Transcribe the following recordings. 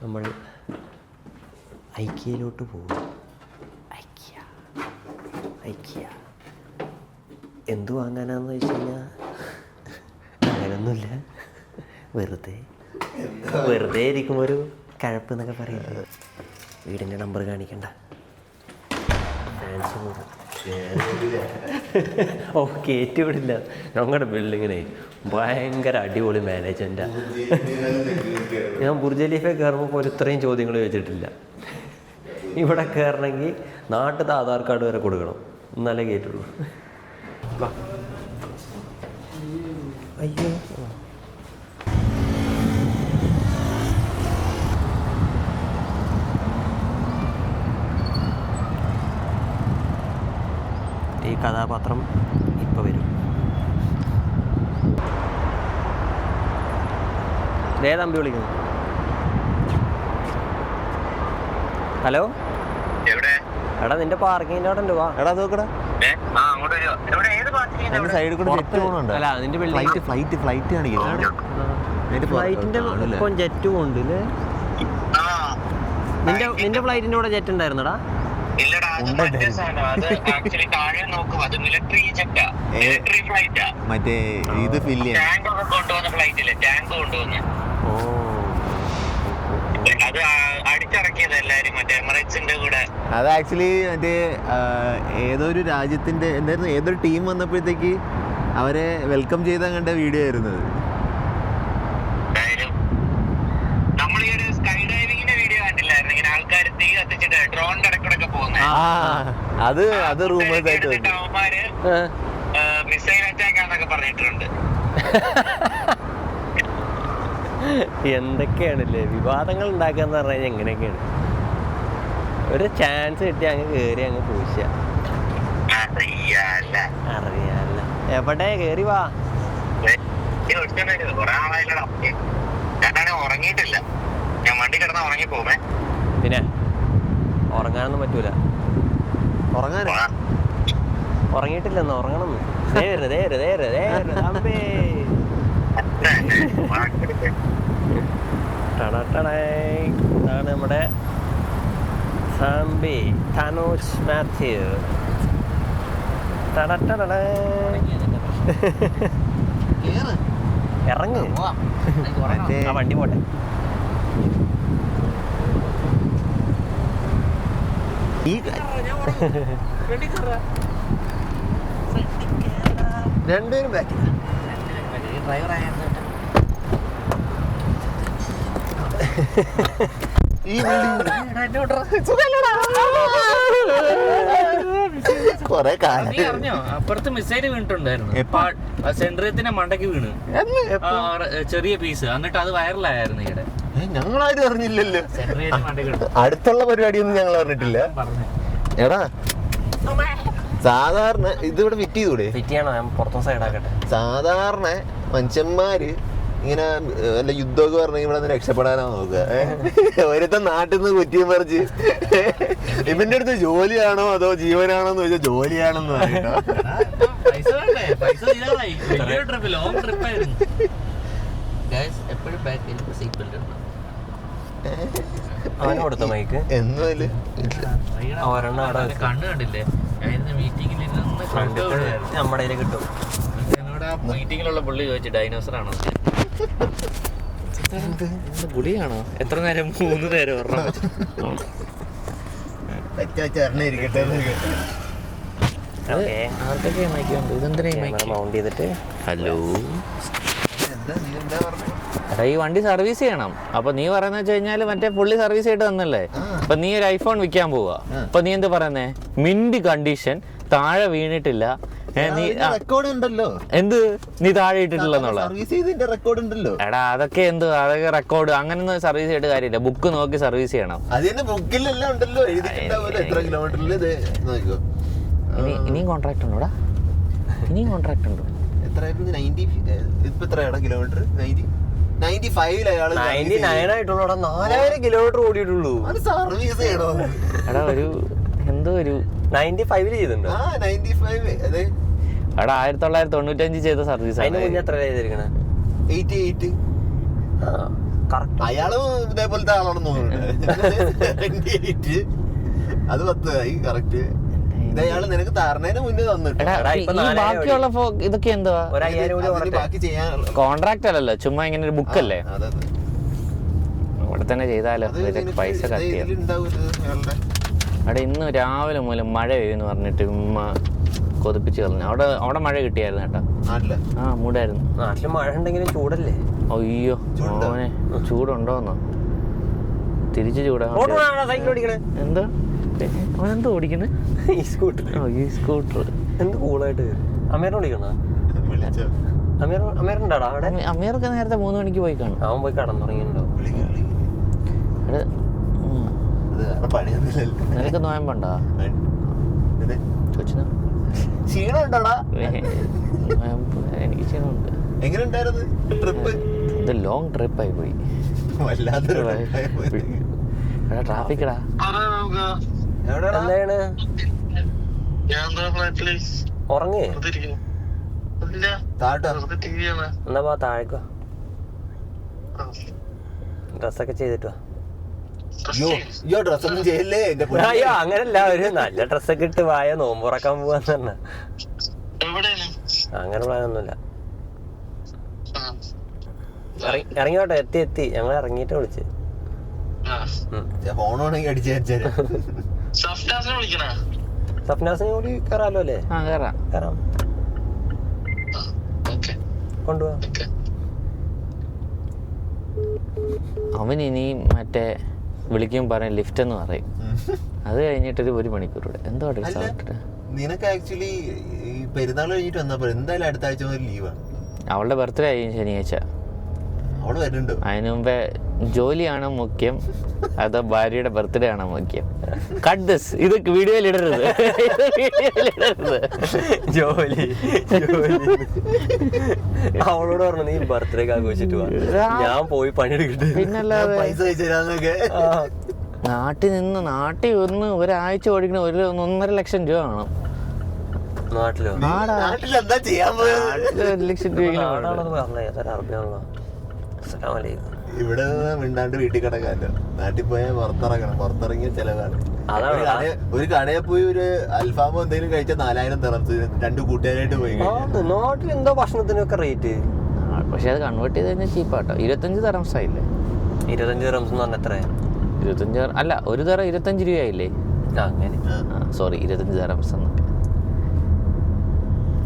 നമ്മൾ ഐക്യയിലോട്ട് പോകും. ഐക്യ എന്തു വാങ്ങാനാന്ന് വെച്ച് കഴിഞ്ഞാൽ അങ്ങനെയൊന്നുമില്ല, വെറുതെ ഇരിക്കുമ്പോൾ ഒരു കഴപ്പ് എന്നൊക്കെ പറയുന്നത്. വീടിൻ്റെ നമ്പർ കാണിക്കണ്ട, ഫാൻസ് കൂടും. ഓ കയറ്റി വിടില്ല. ഞങ്ങളുടെ ബിൽഡിങ്ങിനെ ഭയങ്കര അടിപൊളി മാനേജ്മെൻറ്റാണ്. ഞാൻ ബുർജ് ഖലീഫയിൽ കയറുമ്പോൾ പോലും ഇത്രയും ചോദ്യങ്ങൾ ചോദിച്ചിട്ടില്ല. ഇവിടെ കയറണമെങ്കിൽ നാട്ടിലത്തെ ആധാർ കാർഡ് വരെ കൊടുക്കണം, എന്നാലേ കയറ്റുള്ളൂ. അയ്യോ ഈ കഥാപാത്രം ഇപ്പം വരും. തമ്പി വിളിക്കുന്നു. ഹലോ എടാ നിന്റെ പാർക്കിങ്ങിന്റെ അവിടെ ഉണ്ട്, വാ. എടാ നോക്കടാ, സൈഡിൽ കൂടെ ജെറ്റ് പോകുന്നുണ്ട്. അല്ല നിന്റെ ഫ്ലൈറ്റ് കാണിക്കുന്നത്. ഫ്ലൈറ്റിന്റെ ഇപ്പം ജെറ്റും ഉണ്ട് അല്ലേ? നിന്റെ ഫ്ലൈറ്റിന്റെ കൂടെ ജെറ്റ് ഉണ്ടായിരുന്നടാ? മറ്റേ ഇത് ഫില്ല് അത് ആക്ച്വലി മറ്റേ ഏതൊരു രാജ്യത്തിന്റെ എന്തായിരുന്നു, ഏതൊരു ടീം വന്നപ്പോഴത്തേക്ക് അവരെ വെൽക്കം ചെയ്താൽ കണ്ട വീഡിയോ ആയിരുന്നത്. അത് റൂമേഴ്സ് ആയിട്ട് എന്തൊക്കെയാണല്ലേ വിവാദങ്ങൾ ഉണ്ടാക്കാന്ന് പറഞ്ഞു കഴിഞ്ഞാൽ എങ്ങനെയൊക്കെയാണ്. ഒരു ചാൻസ് കിട്ടി അങ്ങ് കേറി അങ്ങ് പൂശ. അറിയാല്ല എവിടെ കേറി വാ. പിന്നെ ഉറങ്ങാനൊന്നും പറ്റൂല. ഉറങ്ങിയിട്ടില്ലെന്ന് ഉറങ്ങണം. ഇതാണ് നമ്മുടെ സാംബി താനോസ് മാത്യു. ഇറങ്ങ്, ആ വണ്ടി പോട്ടെ. രണ്ടുപേരും ബാക്കി. ഈ കൊറേ കാര്യം അപ്പുറത്ത് മിസൈല് വീണിട്ടുണ്ടായിരുന്നു. സെൻട്രിയത്തിന്റെ മണ്ടയ്ക്ക് വീണ് ചെറിയ പീസ്, എന്നിട്ട് അത് വൈറലായിരുന്നു. ഇവിടെ ഞങ്ങളാരും അറിഞ്ഞില്ലല്ലോ. അടുത്തുള്ള പരിപാടിയൊന്നും ഞങ്ങൾ അറിഞ്ഞിട്ടില്ല. എടാ സാധാരണ ഇതിവിടെ ഫിറ്റ് ചെയ്തൂടെ? ഫിറ്റ് ചെയ്യണോ? ഞാൻ പുറത്തും സൈഡാക്കട്ടെ. സാധാരണ മനുഷ്യന്മാര് ഇങ്ങനെ വല്ല യുദ്ധമൊക്കെ പറഞ്ഞെങ്കിൽ ഇവിടെ നിന്ന് രക്ഷപ്പെടാനാ നോക്കുക. ഒരുത്ത നാട്ടിൽ നിന്ന് കുറ്റിയും പറിച്ച് ഇവന്റെ അടുത്ത് ജോലിയാണോ അതോ ജീവനാണോ എന്ന് ചോദിച്ചാൽ ജോലിയാണെന്ന് പറയട്ടോ. അവന് കൊടുത്ത മൈക്ക് എന്നാലും കണ്ണു കണ്ടില്ലേ? നമ്മുടെ കയ്യിൽ കിട്ടും. മീറ്റിങ്ങിലുള്ള പുള്ളി ചോദിച്ചു ഡൈനോസർ ആണോ? പുളിയാണോ? എത്ര നേരം? 3 നേരം പറഞ്ഞു. ആർക്കൊക്കെ മൈക്കുണ്ട്? ഇതെന്തിനാ മൗണ്ട് ചെയ്തിട്ട്? ഹലോ എടാ ഈ വണ്ടി സർവീസ് ചെയ്യണം. അപ്പൊ നീ പറയുന്ന വെച്ച് കഴിഞ്ഞാല് മറ്റേ പുള്ളി സർവീസ് ചെയ്തിട്ട് തന്നല്ലേ. അപ്പൊ നീ ഒരു ഐഫോൺ വിൽക്കാൻ പോവാ. അപ്പൊ നീ എന്ത് പറയുന്നേ? മിന്റ് കണ്ടീഷൻ, താഴെ വീണിട്ടില്ല. എന്ത് നീ താഴെ ഇട്ടിട്ടില്ലെന്നുള്ള? എടാ അതൊക്കെ എന്ത്, അതൊക്കെ റെക്കോർഡ്. അങ്ങനൊന്നും സർവീസ് ചെയ്തിട്ട് കാര്യമില്ല. ബുക്ക് നോക്കി സർവീസ് ചെയ്യണം. ഇനിയും കോൺട്രാക്ട് ഉണ്ടോടാ? ഇനിയും കോൺട്രാക്ട് ഉണ്ടോ? 4000 കിലോമീറ്റർ ഓടിയിട്ടുള്ളൂ. എടാ ഒരു എന്തോ ഒരു 95 ചെയ്തിട്ടുണ്ടോ? എടാ 1995 ചെയ്ത സർവീസ്. അതിന് മുന്നേ എത്ര ചെയ്തിരിക്കണേ? അയാളും ഇതേപോലത്തെ ആളാണെന്ന് തോന്നുന്നുണ്ട്. അത് 10 ആയി കറക്റ്റ്. ഇത് അയാള് നിനക്ക് തരണേന് മുന്നേ തന്നിട്ട് ബാക്കിയുള്ള ഇതൊക്കെ എന്തുവാ ബാക്കി ചെയ്യാൻ കോൺട്രാക്ട് അല്ലല്ലോ, ചുമ്മാ ഇങ്ങനെ ഒരു ബുക്കല്ലേ. ഇവിടെ തന്നെ ചെയ്താലോ, പൈസ കത്തിയ. അവിടെ ഇന്ന് രാവിലെ മൂലം മഴ പെയ്യുമെന്ന് പറഞ്ഞിട്ട് ഉമ്മ കൊതിപ്പിച്ച് കളഞ്ഞു. അവിടെ മഴ കിട്ടിയായിരുന്നു കേട്ടോ. ആ മൂടായിരുന്നു. നാട്ടില് മഴ ഉണ്ടെങ്കിലും ചൂടല്ലേ. അയ്യോ മോനെ ചൂടുണ്ടോന്നോ, തിരിച്ച് ചൂടാ. എന്താ അവനെന്താ ഓടിക്കുന്നത്? ഈ സ്കൂട്ടർ എന്ത് കൂളായിട്ട് അമീറിനെ വിളിക്കണോ? അമീറുണ്ടാടാ അവിടെ? അമീറൊക്കെ നേരത്തെ 3 മണിക്ക് പോയി കാണും. അവൻ പോയി കടന്നുറങ്ങിയിട്ടുണ്ടോ? നിനക്ക് നോയമ്പുണ്ടോ? ചോദിച്ചു. എനിക്ക് ക്ഷീണമുണ്ട്. എങ്ങനെയുണ്ടായിരുന്നു ട്രിപ്പ്? ഇത് ലോങ് ട്രിപ്പായി പോയി. ട്രാഫിക്കടാ. എന്താണ് ഉറങ്ങേ? എന്നാ താഴേക്കോ, ഡ്രസ്സൊക്കെ ചെയ്തിട്ടോ. അയ്യോ അങ്ങനല്ല, ഒരു നല്ല ഡ്രസ്സൊക്കെ ഇട്ട് വായ നോമ്പുറക്കാൻ പോവാന്ന് പറഞ്ഞ. അങ്ങനെ പ്ലാനൊന്നുമില്ല. ഇറങ്ങിയോട്ടെ, എത്തി ഞങ്ങൾ ഇറങ്ങിയിട്ട് വിളിച്ച്. സഫ്നാസിനെ കൂടി കയറാലോ അല്ലേ? കയറാം, കൊണ്ടുപോവാ. അവനിനി മറ്റേ വിളിക്കും പറയും ലിഫ്റ്റ് എന്ന് പറയും. അത് കഴിഞ്ഞിട്ടൊരു 1 മണിക്കൂർ കൂടെ എന്തോ. നിനക്ക് ആക്ച്വലി പെരുന്നാൾ കഴിഞ്ഞിട്ട് വന്നപ്പോ എന്തായാലും അടുത്ത ആഴ്ച മുതൽ ലീവാണ്. അവളുടെ ബർത്ത്ഡേ ആയി ശനിയാഴ്ച. അവള് വരുന്നുണ്ടോ? അതിനു മുമ്പേ ജോലിയാണോ മുഖ്യം അതോ ഭാര്യയുടെ ബർത്ത്ഡേ ആണോ മുഖ്യം? Cut this. ഇത് വീഡിയോയിൽ ഇടരുത്. ജോലി അവളോട് പറഞ്ഞു നീ ബർത്ത്ഡേ ആഘോഷിച്ചിട്ട് വാ, ഞാൻ പോയി പണിയെടുക്കട്ടെ. പിന്നല്ലാതെ പൈസ അയച്ചുതരാന്നൊക്കെ. നാട്ടിൽ ഒന്ന് ഒരാഴ്ച ഓടിക്കണ 1.5 ലക്ഷം രൂപ വേണം. നാട്ടിലോ? നാട്ടിലെന്താ ചെയ്യാൻ പോയത്? 1 ലക്ഷം രൂപ ഇവിടെ മിണ്ടാണ്ട് വീട്ടിൽ കിടക്കാല്ലോ. നാട്ടിൽ പോയാൽ പുറത്തിറങ്ങിയ ചെലവാണ്. ഒരു കടയിൽ പോയി ഒരു അൽഫാമോ എന്തെങ്കിലും കഴിച്ചാൽ 4000 ദിറംസ് 2 കൂട്ടുകാരായിട്ട് പോയി. നാട്ടിൽ എന്തോ ഭക്ഷണത്തിനൊക്കെ റേറ്റ്. പക്ഷെ അത് കൺവേർട്ട് ചെയ്ത് കഴിഞ്ഞാൽ ചീപ്പാട്ടോ. 25 ദിറംസ് ആയില്ലേ? 25 ദിറംസ് എന്ന് പറഞ്ഞാൽ എത്ര? 25 അല്ല, ഒരു ദിറം 25 രൂപയായില്ലേ? അങ്ങനെ സോറി 25 ദിറംസ് എന്നൊക്കെ.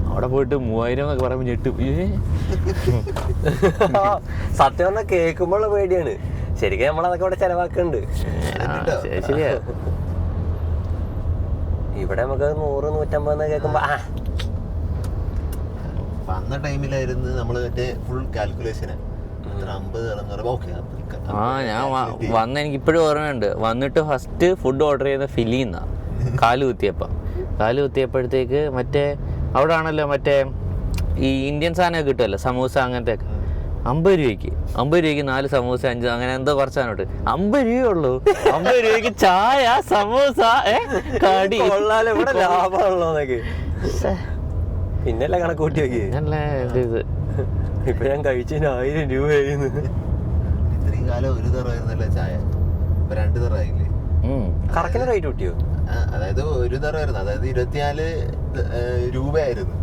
അവിടെ പോയിട്ട് 3000 എന്നൊക്കെ പറയുമ്പോൾ ഞെട്ടും. സത്യം പറഞ്ഞാൽ കേൾക്കുമ്പോഴുള്ള പേടിയാണ്. ശരിക്കും നമ്മളതൊക്കെ ഇവിടെ ചെലവാക്കുന്നുണ്ട്. ശരിയാ. ഇവിടെ നമുക്ക് 100-150 കേൾക്കുമ്പോ വന്ന ടൈമിലായിരുന്നു നമ്മള് മറ്റേ ഫുൾ കാൽക്കുലേഷന്. ഞാൻ വന്ന എനിക്ക് ഇപ്പോഴും ഓർമ്മയുണ്ട്. വന്നിട്ട് ഫസ്റ്റ് ഫുഡ് ഓർഡർ ചെയ്യുന്ന ഫിലിന്നാ. കാല് കുത്തിയപ്പോഴത്തേക്ക് മറ്റേ അവിടെ ആണല്ലോ മറ്റേ ഈ ഇന്ത്യൻ സാധനമൊക്കെ കിട്ടുമല്ലോ, സമൂസ അങ്ങനത്തെ ഒക്കെ. 50 രൂപയ്ക്ക് 4 സമൂസ 5 അങ്ങനെ എന്തോ കുറച്ച് സാധനം കിട്ടും. 50 രൂപയുള്ളൂ. 50 രൂപയ്ക്ക് ചായ, സമൂസ, കടി. ഇവിടെ ലാഭമുള്ളതൊക്കെ പിന്നല്ലേ കണക്ക് കൂട്ടി നോക്കി. ഇത് ഇപ്പൊ ഞാൻ കഴിച്ചതിന് 1000 രൂപയായിരുന്നു. ഇത്രയും കാലം 1 ദിറമായിരുന്നല്ലേ ചായ, ഇപ്പൊ 2 ദിറമായില്ലേ? കറക്കിന് റേറ്റ് കൂട്ടിയോ? അതായത് 1 ദിറമായിരുന്നു, അതായത് 24 രൂപയായിരുന്നു.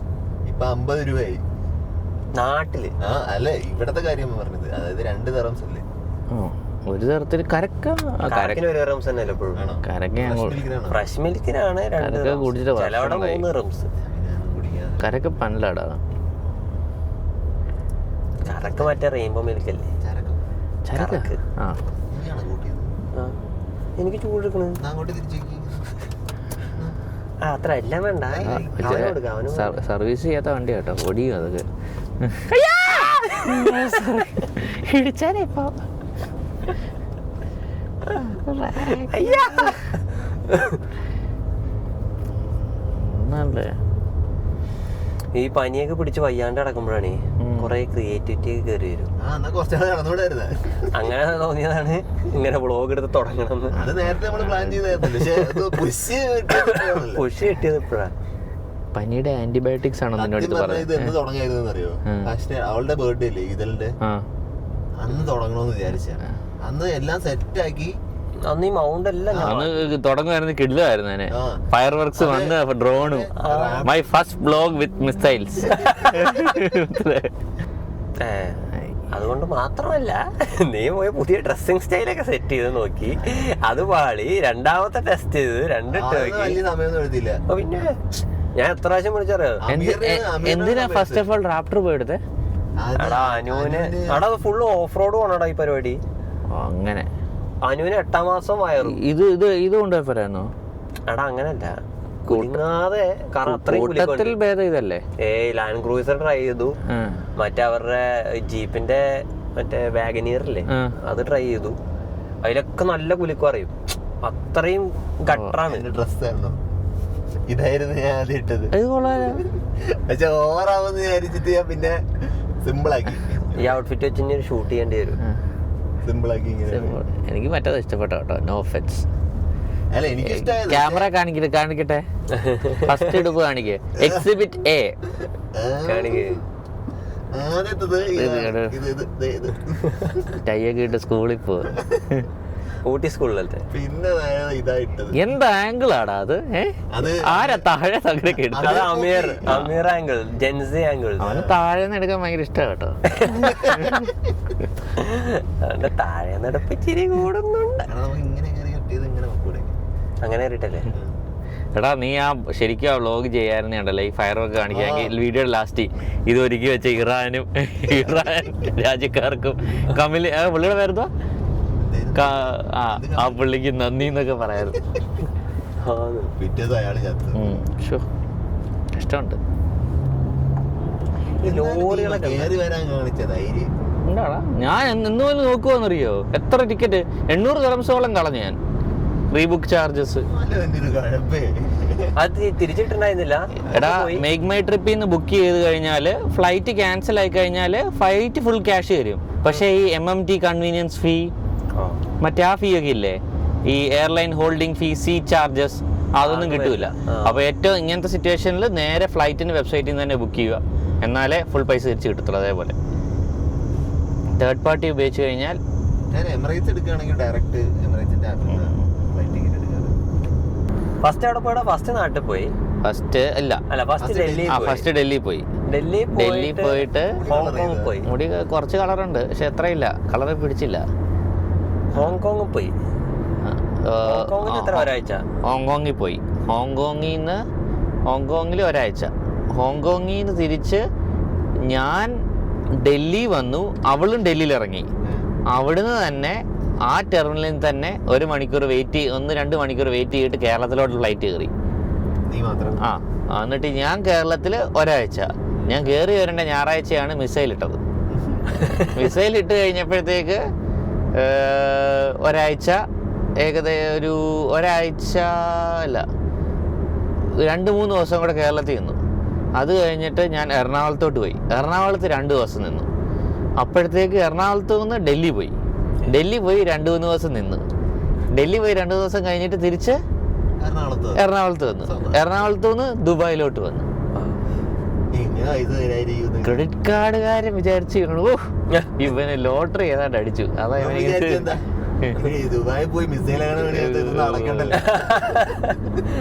ഇപ്പൊ 50 രൂപയായി നാട്ടില്. അല്ല ഇവിടത്തെ കാര്യം പറഞ്ഞത്, അതായത് 2 ദിറംസ് അല്ലേ? 1 തരത്തിൽ കറക്കിന് 1 ദിറംസ് തന്നെ എപ്പോഴും. ഫ്രഷ് മിൽക്കിനാണ് 2 കുടിച്ചിട്ട് 3 ദിറംസ്. കരക്ക് പനലാടാ. ചരക്ക് മറ്റേ റെയിൻബോ മിൽക്ക് അല്ലേ? ചരക്ക് എനിക്ക് ചൂടെടുക്കണ അത്ര എല്ലാം വേണ്ട. സർവീസ് ചെയ്യാത്ത വണ്ടി കേട്ടോ, ഓടിയും അതൊക്കെ. ഇടിച്ചാലേ ഒന്നല്ലേ ഈ പനിയൊക്കെ പിടിച്ച് വയ്യാണ്ട് കിടക്കുമ്പോഴാണ് കുറെ ക്രിയേറ്റിവിറ്റി ഒക്കെ കയറി വരും. അങ്ങനെ തോന്നിയതാണ് ഇങ്ങനെ വ്ളോഗ് എടുത്ത് തുടങ്ങണം. പുഷ് കിട്ടിയത് ഇപ്പോഴാണ്. പനിയുടെ ആന്റിബയോട്ടിക്സ് ആണോ നിന്നോട് അവളുടെ ബർത്ത്ഡേ അല്ലേ ഈദലിന്റെ, അന്ന് തുടങ്ങണമെന്ന് വിചാരിച്ച. അന്ന് എല്ലാം സെറ്റാക്കി. അന്ന് ഈ മൗണ്ട് എല്ലാം അന്ന് തുടങ്ങുമായിരുന്നു, കിടിലായിരുന്നു. അതിന് ഫയർ വർക്ക്സ് വന്ന് ഡ്രോണും. My first blog with missiles. അതുകൊണ്ട് മാത്രമല്ല, നീ പോയി പുതിയ ഡ്രസ്സിങ് സ്റ്റൈലൊക്കെ സെറ്റ് ചെയ്ത് നോക്കി, അത് പാളി. രണ്ടാമത്തെ ടെസ്റ്റ് ചെയ്ത് രണ്ടിട്ട് വലിയ സമയമൊന്നും എടുത്തില്ല. പിന്നെ ഞാൻ എത്ര പ്രാവശ്യം വിളിച്ചറിയോ? എന്തിനാ ഫസ്റ്റ് ഓഫ് ഓൾ റാപ്റ്റർ പോയെടുത്തേ? എടാ അനുവിന് എടാ ഫുള്ള് ഓഫ് റോഡ് പോണടാ ഈ പരിപാടി. അങ്ങനെ അനുവിന് 8ാം മാസം വയറും. ഇത് കൊണ്ടുപോയപ്പോഴാണോ? എടാ അങ്ങനല്ല, കുടുങ്ങാതെ. കാരണം അത്രയും ഭേദം ഇതല്ലേ. ലാൻഡ് ക്രൂസർ ട്രൈ ചെയ്തു, മറ്റേ അവരുടെ ജീപ്പിന്റെ മറ്റേ വാഗനിയറില്ലേ അത് ട്രൈ ചെയ്തു. അതിലൊക്കെ നല്ല കുലുക്കും അറിയും. അത്രയും ഗട്ടറാണ്. ഡ്രസ്സായിരുന്നോ? ഇതായിരുന്നു ഞാൻ ആദ്യം ഇട്ടത്. പക്ഷെ ഓവറാവെന്ന് വിചാരിച്ചിട്ട് ഞാൻ പിന്നെ സിമ്പിളാക്കി. ഈ ഔട്ട്ഫിറ്റ് വെച്ച് ഷൂട്ട് ചെയ്യേണ്ടി വരും. സിമ്പിളാക്കി ഇങ്ങനെ. എനിക്ക് മറ്റേത് ഇഷ്ടപ്പെട്ട കേട്ടോ, നോ ഒഫൻസ്. അല്ല എനിക്ക് ഇഷ്ടമായത് ക്യാമറ കാണിക്കട്ടെ. ഫസ്റ്റ് എടുപ്പ് കാണിക്കേ. എക്സിബിറ്റ് എ കാണിക്കേ. ആദ്യത്തത് ടൈയൊക്കെ ഇട്ട് സ്കൂളിൽ പോകും. ഊട്ടി സ്കൂളിലത്തെ. പിന്നെ ഇതായിട്ടത് എന്ത് ആംഗിൾ ആടാ അത്? ആരാ താഴെ അങ്ങനെയൊക്കെ എടുത്തത്? അത് അമീർ ആംഗിൾ, ജെൻസി ആംഗിൾ. അവന് താഴെന്ന് എടുക്കാൻ ഭയങ്കര ഇഷ്ടമാണ് കേട്ടോ. അവന്റെ താഴെന്ന് എടുപ്പിച്ചിരി കൂടുന്നുണ്ട്. ഇങ്ങനെ കെട്ടിയത് ഇങ്ങനെ നോക്കൂടെ? അങ്ങനെ കയറിയിട്ടല്ലേ? എടാ നീ ശരിക്കും ആ വ്ളോഗ് ചെയ്യാറുണ്ടല്ലോ, ഈ ഫയർ വർക്ക് കാണിക്കാമെങ്കിൽ വീഡിയോ ലാസ്റ്റ് ഇത് ഒരുക്കി വെച്ച ഇറാൻ രാജ്യക്കാർക്കും പുള്ളിയുടെ പേരുന്നോ ആ പുള്ളിക്ക് നന്ദി എന്നൊക്കെ പറയാറ്. ഇഷ്ടമുണ്ട്. എന്താടാ ഞാൻ എന്ന് പോലും നോക്കുവാന്നറിയോ? എത്ര ടിക്കറ്റ്? 800 ദിർഹംസോളം കളഞ്ഞു ഞാൻ. Rebook charges. അത് തിരിച്ചിട്ടുണ്ടായിരുന്നില്ല. എടാ മേക്ക് മൈ ട്രിപ്പിൽ നിന്ന് ബുക്ക് ചെയ്ത് കഴിഞ്ഞാല് ഫ്ലൈറ്റ് ക്യാൻസൽ ആയി കഴിഞ്ഞാല് ഫ്ലൈറ്റ് ഫുൾ ക്യാഷ് തരും. പക്ഷെ ഈ MMT കൺവീനിയൻസ് ഫീ, മറ്റേ ആ ഫീ ഒക്കെ ഇല്ലേ, ഈ എയർലൈൻ ഹോൾഡിംഗ് ഫീ, സീറ്റ് ചാർജസ്, അതൊന്നും കിട്ടൂല. അപ്പൊ ഏറ്റവും ഇങ്ങനത്തെ സിറ്റുവേഷനിൽ നേരെ ഫ്ലൈറ്റിന് വെബ്സൈറ്റിൽ നിന്ന് തന്നെ ബുക്ക് ചെയ്യുക, എന്നാലേ ഫുൾ പൈസ തിരിച്ചു കിട്ടത്തുള്ളൂ. അതേപോലെ തേർഡ് പാർട്ടി ഉപയോഗിച്ച് കഴിഞ്ഞാൽ ഫസ്റ്റ് എവിടെ പോയടാ? ഫസ്റ്റ് നാട്ടിൽ പോയി. ഫസ്റ്റ് ഡൽഹി പോയി. ഡൽഹി പോയിട്ട് ഹോങ്കോങ് പോയി. മുടി കുറച്ച് കളറുണ്ട്, പക്ഷെ എത്രയില്ല, കളറ് പിടിച്ചില്ല. ഹോങ്കോങ് പോയി. ഒരാഴ്ച ഹോങ്കോങ്ങിൽ പോയി. ഹോങ്കോങ്ങിൽ ഒരാഴ്ച. ഹോങ്കോങ്ങിൽ നിന്ന് തിരിച്ച് ഞാൻ ഡൽഹി വന്നു. അവളും ഡൽഹിയിൽ ഇറങ്ങി. അവിടുന്ന് തന്നെ ആ ടെർമിനലിൽ തന്നെ 1 മണിക്കൂർ 2 മണിക്കൂർ വെയിറ്റ് ചെയ്തിട്ട് കേരളത്തിലോട്ട് ഫ്ലൈറ്റ് കയറി. എന്നിട്ട് ഞാൻ കേരളത്തിൽ ഒരാഴ്ച. ഞാൻ കയറി വരേണ്ട ഞായറാഴ്ചയാണ് മിസൈൽ ഇട്ടത്. മിസൈൽ ഇട്ട് കഴിഞ്ഞപ്പോഴത്തേക്ക് ഒരാഴ്ച, ഏകദേശം ഒരാഴ്ച അല്ല 2-3 ദിവസം കൂടെ കേരളത്തിൽ നിന്നു. അത് കഴിഞ്ഞിട്ട് ഞാൻ എറണാകുളത്തോട്ട് പോയി. എറണാകുളത്ത് 2 ദിവസം നിന്നു. അപ്പോഴത്തേക്ക് എറണാകുളത്ത് നിന്ന് ഡൽഹി പോയി 2-3 ദിവസം നിന്ന്. ഡൽഹി പോയി 2 ദിവസം കഴിഞ്ഞിട്ട് തിരിച്ച് എറണാകുളത്ത് വന്നു. എറണാകുളത്ത് നിന്ന് ദുബായിലോട്ട് വന്നു. ക്രെഡിറ്റ് കാർഡുകാരൻ വിചാരിച്ചു ഇവന് ലോട്ടറി ഏതാണ്ട് അടിച്ചു. അതാ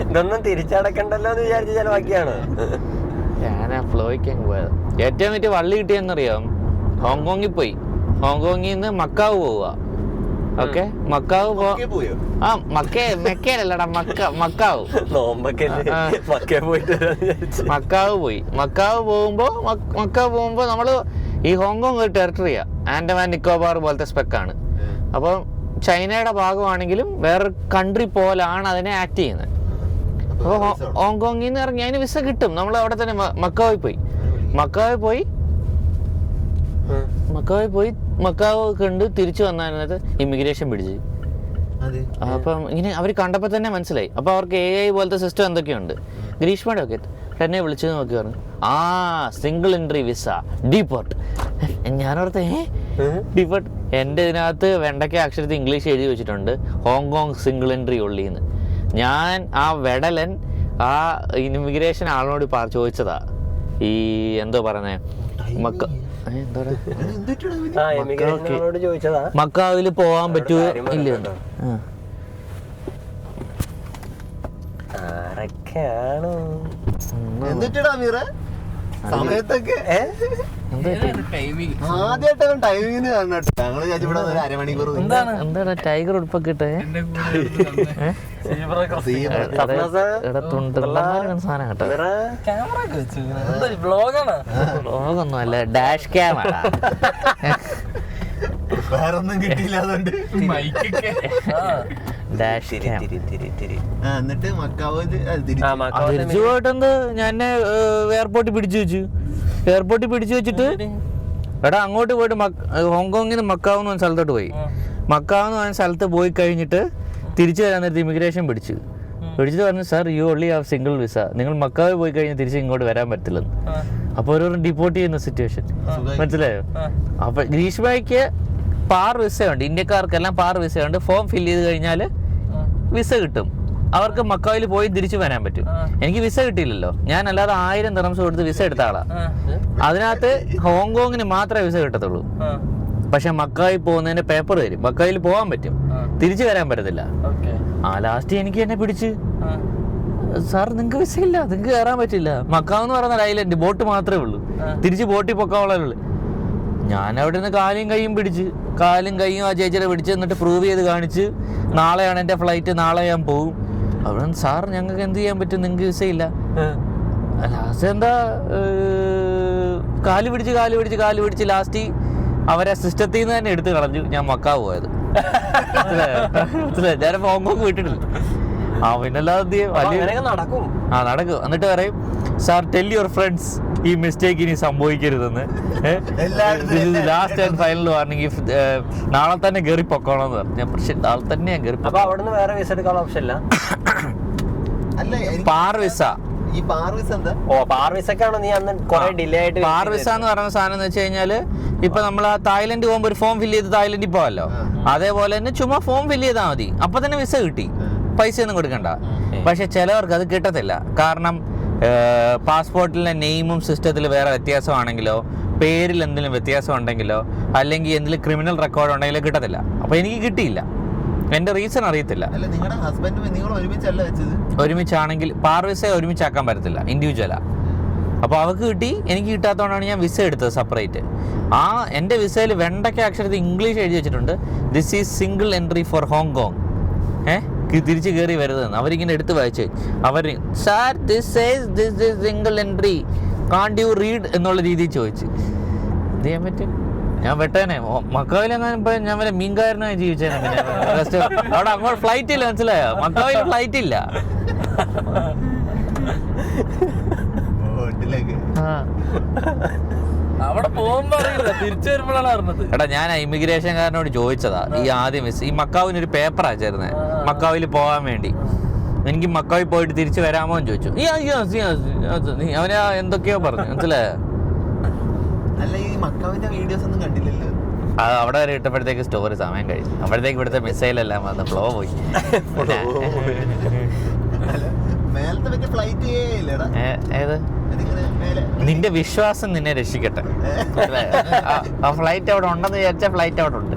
ഇതൊന്നും തിരിച്ചടക്കണ്ടല്ലോ എന്ന് വിചാരിച്ച ചെലവാക്കിയാണ് ഞാൻ ആ ഫ്ലോയ്ക്ക് അങ്ങ് പോയത്. ഏറ്റവും വലിയ വള്ളി കിട്ടിയെന്നറിയാം, ഹോങ്കോങ്ങിൽ പോയി. ഹോങ്കോങ്ങിൽ നിന്ന് മക്കാവ് പോവുക. ഓക്കെ, മക്കാവ് മെക്കയിലല്ലടാ, മക്കാവ്. മക്കാവ് പോകുമ്പോ നമ്മള് ഈ ഹോങ്കോങ് ഒരു ടെറിട്ടറിയാ, ആൻഡമാൻ നിക്കോബാർ പോലത്തെ സ്പെക്കാണ്. അപ്പം ചൈനയുടെ ഭാഗമാണെങ്കിലും വേറൊരു കൺട്രി പോലാണ് അതിനെ ആക്ട് ചെയ്യുന്നത്. അപ്പോൾ ഹോങ്കോങ്ങിൽ നിന്ന് ഇറങ്ങി അതിന് വിസ കിട്ടും. നമ്മൾ അവിടെ തന്നെ മക്കാവിൽ പോയി കണ്ട് തിരിച്ചു വന്നതിനകത്ത് ഇമിഗ്രേഷൻ പിടിച്ച്. അപ്പം ഇങ്ങനെ അവർ കണ്ടപ്പോൾ തന്നെ മനസ്സിലായി. അപ്പോൾ അവർക്ക് AI പോലത്തെ സിസ്റ്റം എന്തൊക്കെയുണ്ട്. ഗ്രീഷ്മയുടെ ഒക്കെ എന്നെ വിളിച്ചത് നോക്കി പറഞ്ഞു, സിംഗിൾ എൻട്രി വിസ ഡീപോർട്ട്. ഞാനോർത്ത് ഡീപോർട്ട്. എൻ്റെ ഇതിനകത്ത് വെണ്ടയ്ക്ക അക്ഷരത്തിൽ ഇംഗ്ലീഷ് എഴുതി വെച്ചിട്ടുണ്ട്, ഹോങ്കോങ് സിംഗിൾ എൻട്രി ഉള്ളീന്ന്. ഞാൻ ആ വെടലൻ ഇമിഗ്രേഷൻ ആളിനോട് ചോദിച്ചതാ, ഈ എന്തോ പറയുന്നത് എന്താ ആ എമിഗ്രേഷനോട് ചോദിച്ചതാ മക്കാവില് പോവാൻ പറ്റുമോ ഇല്ല. ആരൊക്കെയാണ് എന്നിട്ടാ മീറ സമയത്തൊക്കെ ആദ്യമായിട്ടാണ് ടൈമിങ് കാണട്ടോ. ഞങ്ങള് ചേച്ചി ഇവിടെ ഒരു അരമണിക്കൂർ എന്താ ടൈഗർ ഉടുപ്പൊക്കെ ഇട്ടേ സാധനം കേട്ടോ. വ്ളോഗൊന്നും അല്ല, ഡാഷ് ക്യാമറ. വേറൊന്നും കിട്ടിയില്ല അതുകൊണ്ട് ഡാഷ് ക്യാം. എന്നിട്ട് മക്കാവ് തിരിച്ചു പോയിട്ടെന്ത് ഞാൻ എയർപോർട്ടിൽ പിടിച്ചു വെച്ചിട്ട് എടാ അങ്ങോട്ട് പോയിട്ട് ഹോങ്കോങ്ങിന് മക്കാവ് എന്ന് പറഞ്ഞ സ്ഥലത്തോട്ട് പോയി. മക്കാവ് എന്ന് പറഞ്ഞ സ്ഥലത്ത് പോയി കഴിഞ്ഞിട്ട് തിരിച്ചു വരാൻ നേരത്തെ ഇമിഗ്രേഷൻ പിടിച്ചിട്ട് പറഞ്ഞു, sir you only have single visa, നിങ്ങൾ മക്കാവ് പോയി കഴിഞ്ഞാൽ തിരിച്ച് ഇങ്ങോട്ട് വരാൻ പറ്റില്ലെന്ന്. അപ്പോൾ ഓരോ ഡിപ്പോർട്ട് ചെയ്യുന്ന സിറ്റുവേഷൻ, മനസ്സിലായോ? അപ്പൊ ഗ്രീഷ്മയ്ക്ക് പാർ വിസയുണ്ട്, ഇന്ത്യക്കാർക്കെല്ലാം പാർ വിസയുണ്ട്. ഫോം ഫില്ല് ചെയ്ത് കഴിഞ്ഞാൽ വിസ കിട്ടും, അവർക്ക് മക്കാവിൽ പോയി തിരിച്ചു വരാൻ പറ്റും. എനിക്ക് വിസ കിട്ടിയില്ലല്ലോ, ഞാൻ അല്ലാതെ 1000 ദിർഹംസ് കൊടുത്ത് വിസ എടുത്ത ആളാ. അതിനകത്ത് ഹോങ്കോങ്ങിന് മാത്രമേ വിസ കിട്ടത്തുള്ളൂ. പക്ഷെ മക്കാവിൽ പോകുന്നതിന്റെ പേപ്പർ തരും, മക്കാവിൽ പോകാൻ പറ്റും, തിരിച്ചു വരാൻ പറ്റത്തില്ല. ലാസ്റ്റ് എനിക്ക് എന്നെ പിടിച്ച്, സാർ നിങ്ങൾക്ക് വിസ ഇല്ല, നിങ്ങൾക്ക് കയറാൻ പറ്റില്ല. മക്കാവ് എന്ന് പറയുന്ന ഐലൻഡ് ബോട്ട് മാത്രമേ ഉള്ളൂ, തിരിച്ച് ബോട്ടിൽ പൊക്കാവുള്ളൂ. ഞാൻ അവിടെ നിന്ന് കാലും കൈയും ആ ചേച്ചിയുടെ പിടിച്ച് എന്നിട്ട് പ്രൂവ് ചെയ്ത് കാണിച്ച്, നാളെയാണ് എൻ്റെ ഫ്ലൈറ്റ്, നാളെ ഞാൻ പോകും. അവിടെ സാർ ഞങ്ങൾക്ക് എന്ത് ചെയ്യാൻ പറ്റും, നിങ്ങൾക്ക് വിസയില്ല. ലാസ്റ്റ് എന്താ കാല് പിടിച്ച് ലാസ്റ്റ് അവരെ സിസ്റ്റത്തിൽ നിന്ന് തന്നെ എടുത്ത് കളഞ്ഞു. ഞാൻ മക്കാവ് പോയത് ഞാൻ ഹോങ്കോങ് വിട്ടിട്ടില്ല. പിന്നല്ലാതെ നടക്കും. എന്നിട്ട് പറയും, സാർ ടെൽ യുവർ ഫ്രണ്ട്സ് ഈ മിസ്റ്റേക്ക് ഇനി സംഭവിക്കരുതെന്ന്, ലാസ്റ്റ് ആൻഡ് ഫൈനൽ വാർണിംഗ്, നാളെ തന്നെ കയറി പൊക്കോളാന്ന് പറഞ്ഞു. പക്ഷെ നാളെ തന്നെ ഞാൻ കയറി. അപ്പൊ അവിടുന്ന് വേറെ വിസ എടുക്കാനുള്ള ഓപ്ഷൻ ഇല്ല? പാർ വിസ. ഈ പാർ വിസ എന്താ? പാർ വിസക്കാണോ നീ അന്ന് കുറെ ഡിലേ ആയിട്ട്? പാർ വിസ എന്ന് പറയുന്ന സാധനം എന്ന് വെച്ച് കഴിഞ്ഞാല്, ഇപ്പൊ നമ്മൾ തായ്ലൻഡ് പോകുമ്പോൾ ഒരു ഫോം ഫില്ല് ചെയ്ത് തായ്ലൻഡിൽ പോവാല്ലോ, അതേപോലെ തന്നെ ചുമ്മാ ഫോം ഫില്ല് ചെയ്താൽ മതി, അപ്പൊ തന്നെ വിസ കിട്ടി, പൈസ ഒന്നും കൊടുക്കണ്ട. പക്ഷെ ചിലവർക്ക് അത് കിട്ടത്തില്ല. കാരണം പാസ്പോർട്ടിലെ നെയിമും സിസ്റ്റത്തിൽ വേറെ വ്യത്യാസമാണെങ്കിലോ, പേരിൽ എന്തെങ്കിലും വ്യത്യാസം ഉണ്ടെങ്കിലോ, അല്ലെങ്കിൽ എന്തെങ്കിലും ക്രിമിനൽ റെക്കോർഡ് ഉണ്ടെങ്കിലോ കിട്ടത്തില്ല. അപ്പൊ എനിക്ക് കിട്ടിയില്ല, എന്റെ റീസൺ അറിയത്തില്ല. ഒരുമിച്ചാണെങ്കിൽ പാർ വിസ ഒരുമിച്ചാക്കാൻ പറ്റത്തില്ല, ഇൻഡിവിജ്വലാ. അപ്പോൾ അവർക്ക് കിട്ടി, എനിക്ക് കിട്ടാത്തതുകൊണ്ടാണ് ഞാൻ വിസ എടുത്തത് സെപ്പറേറ്റ്. എൻ്റെ വിസയിൽ വെണ്ടയ്ക്ക അക്ഷരത്തിൽ ഇംഗ്ലീഷ് എഴുതി വെച്ചിട്ടുണ്ട്, this is single entry for Hong Kong. തിരിച്ച് കയറി വരുന്നതെന്ന് അവരിങ്ങനെ എടുത്ത് വായിച്ചു. അവർ sir this is single entry, can't you read എന്നുള്ള രീതിയിൽ ചോദിച്ചു. എന്ത് ചെയ്യാൻ പറ്റും, ഞാൻ വെട്ടേനെ. മക്കാവിലെങ്ങാനും പോയി ഞാൻ വല്ല മീൻകാരനായി ജീവിച്ചേനെ. അവിടെ അങ്ങോട്ട് ഫ്ലൈറ്റ് ഇല്ല, മനസ്സിലായോ? മക്കാവിൽ ഫ്ലൈറ്റ് ഇല്ല. അവിടെ പോകുമ്പോ തിരിച്ചു വരുമ്പോഴാണ് അറിഞ്ഞത്. എടാ ഞാൻ ഇമിഗ്രേഷൻകാരനോട് ചോദിച്ചതാ, ഈ ആദ്യം ഈ മക്കാവിന് ഒരു പേപ്പർ അയച്ചിരുന്നത് മക്കാവിൽ പോകാൻ വേണ്ടി. എനിക്ക് മക്കാവിൽ പോയിട്ട് തിരിച്ചു വരാമോ എന്ന് ചോദിച്ചു. അവന് എന്തൊക്കെയോ പറഞ്ഞു, മനസ്സിലായോ? അത് അവിടെ വരെ ഇട്ടപ്പോഴത്തേക്ക് സ്റ്റോറി സമയം കഴിഞ്ഞു. അപ്പോഴത്തേക്ക് ഇവിടുത്തെ മിസൈലെല്ലാം വന്ന് ഫ്ലോ പോയി. ഏത് നിന്റെ വിശ്വാസം നിന്നെ രക്ഷിക്കട്ടെ. ആ ഫ്ലൈറ്റ് അവിടെ ഉണ്ടെന്ന് വിചാരിച്ച ഫ്ലൈറ്റ് അവിടെ ഉണ്ട്.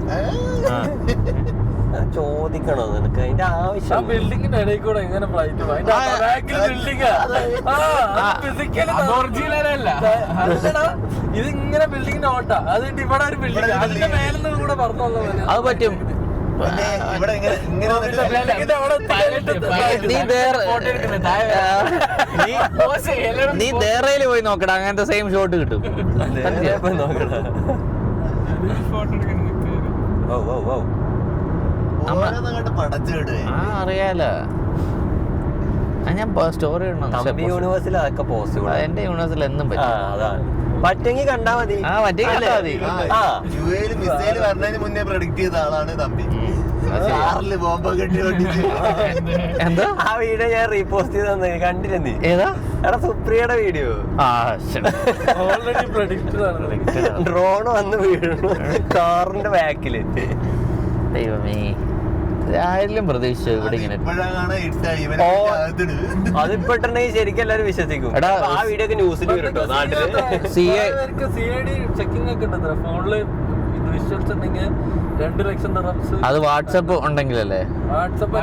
ചോദിക്കണോ നിനക്ക് അതിന്റെ ആവശ്യം? ബിൽഡിങ്ങിന്റെ ഇടയിൽ കൂടെ എങ്ങനെ ഫ്ലൈറ്റ് ഇത് ഇങ്ങനെ ബിൽഡിങ്ങിന്റെ ഓട്ടാ, അതിന്റെ ഇവിടെ ഒരു ബിൽഡിംഗ്, അതിന്റെ മേലെ കൂടെ പറഞ്ഞോളൂ. അത് പറ്റും. നീ ദേറയില് പോയി നോക്കടാ, അങ്ങനത്തെ സെയിം ഷോട്ട് കിട്ടും. അറിയാലോ, ഞാൻ സ്റ്റോറി ഇടണം. യൂണിവേഴ്സിൽ അതൊക്കെ പോസിബിൾ. എന്റെ യൂണിവേഴ്സിൽ എന്നും പറ്റും. പറ്റെങ്കിൽ കണ്ടാ മതി. മിസൈൽ വരുന്നതിന് മുന്നേ പ്രഡിക്ട് ചെയ്ത ആളാണ് തമ്പി. ബോംബൊക്കെ എന്താ ആ വീഡിയോ ഞാൻ റീപോസ്റ്റ് ചെയ്ത് കണ്ടില്ല നീ? ഏതാ? എടാ സുപ്രിയയുടെ വീഡിയോ. ഓൾറെഡി പ്രഡിക്റ്റഡ് ആണ്. ഡ്രോൺ വന്ന് വീഴുന്നു കാറിന്റെ ബാക്കില്. ദൈവമേ, ആരെങ്കിലും പ്രതീക്ഷിച്ചു ഇവിടെ ഇങ്ങനെ ഇപ്പോഴാണ് ഇട്ടായി ഇവനെ ഓ. അകത്തിട്. അതിപ്പോ ഇട്ടുണ്ടെങ്കിൽ ശരിക്കും എല്ലാവരും വിശ്വസിക്കും. എടാ, ആ വീഡിയോ ഒക്കെ ന്യൂസിൽ വരും കേട്ടോ നാട്ടില്. CID ചെക്കിംഗ് ഒക്കെ ഉണ്ട് ഫോണില് വിഷ്വൽസ് ഉണ്ടെങ്കിൽ 2 ലക്ഷം ദിർഹംസ്. അത് വാട്സപ്പ് ഉണ്ടെങ്കിലല്ലേ? വാട്സപ്പ്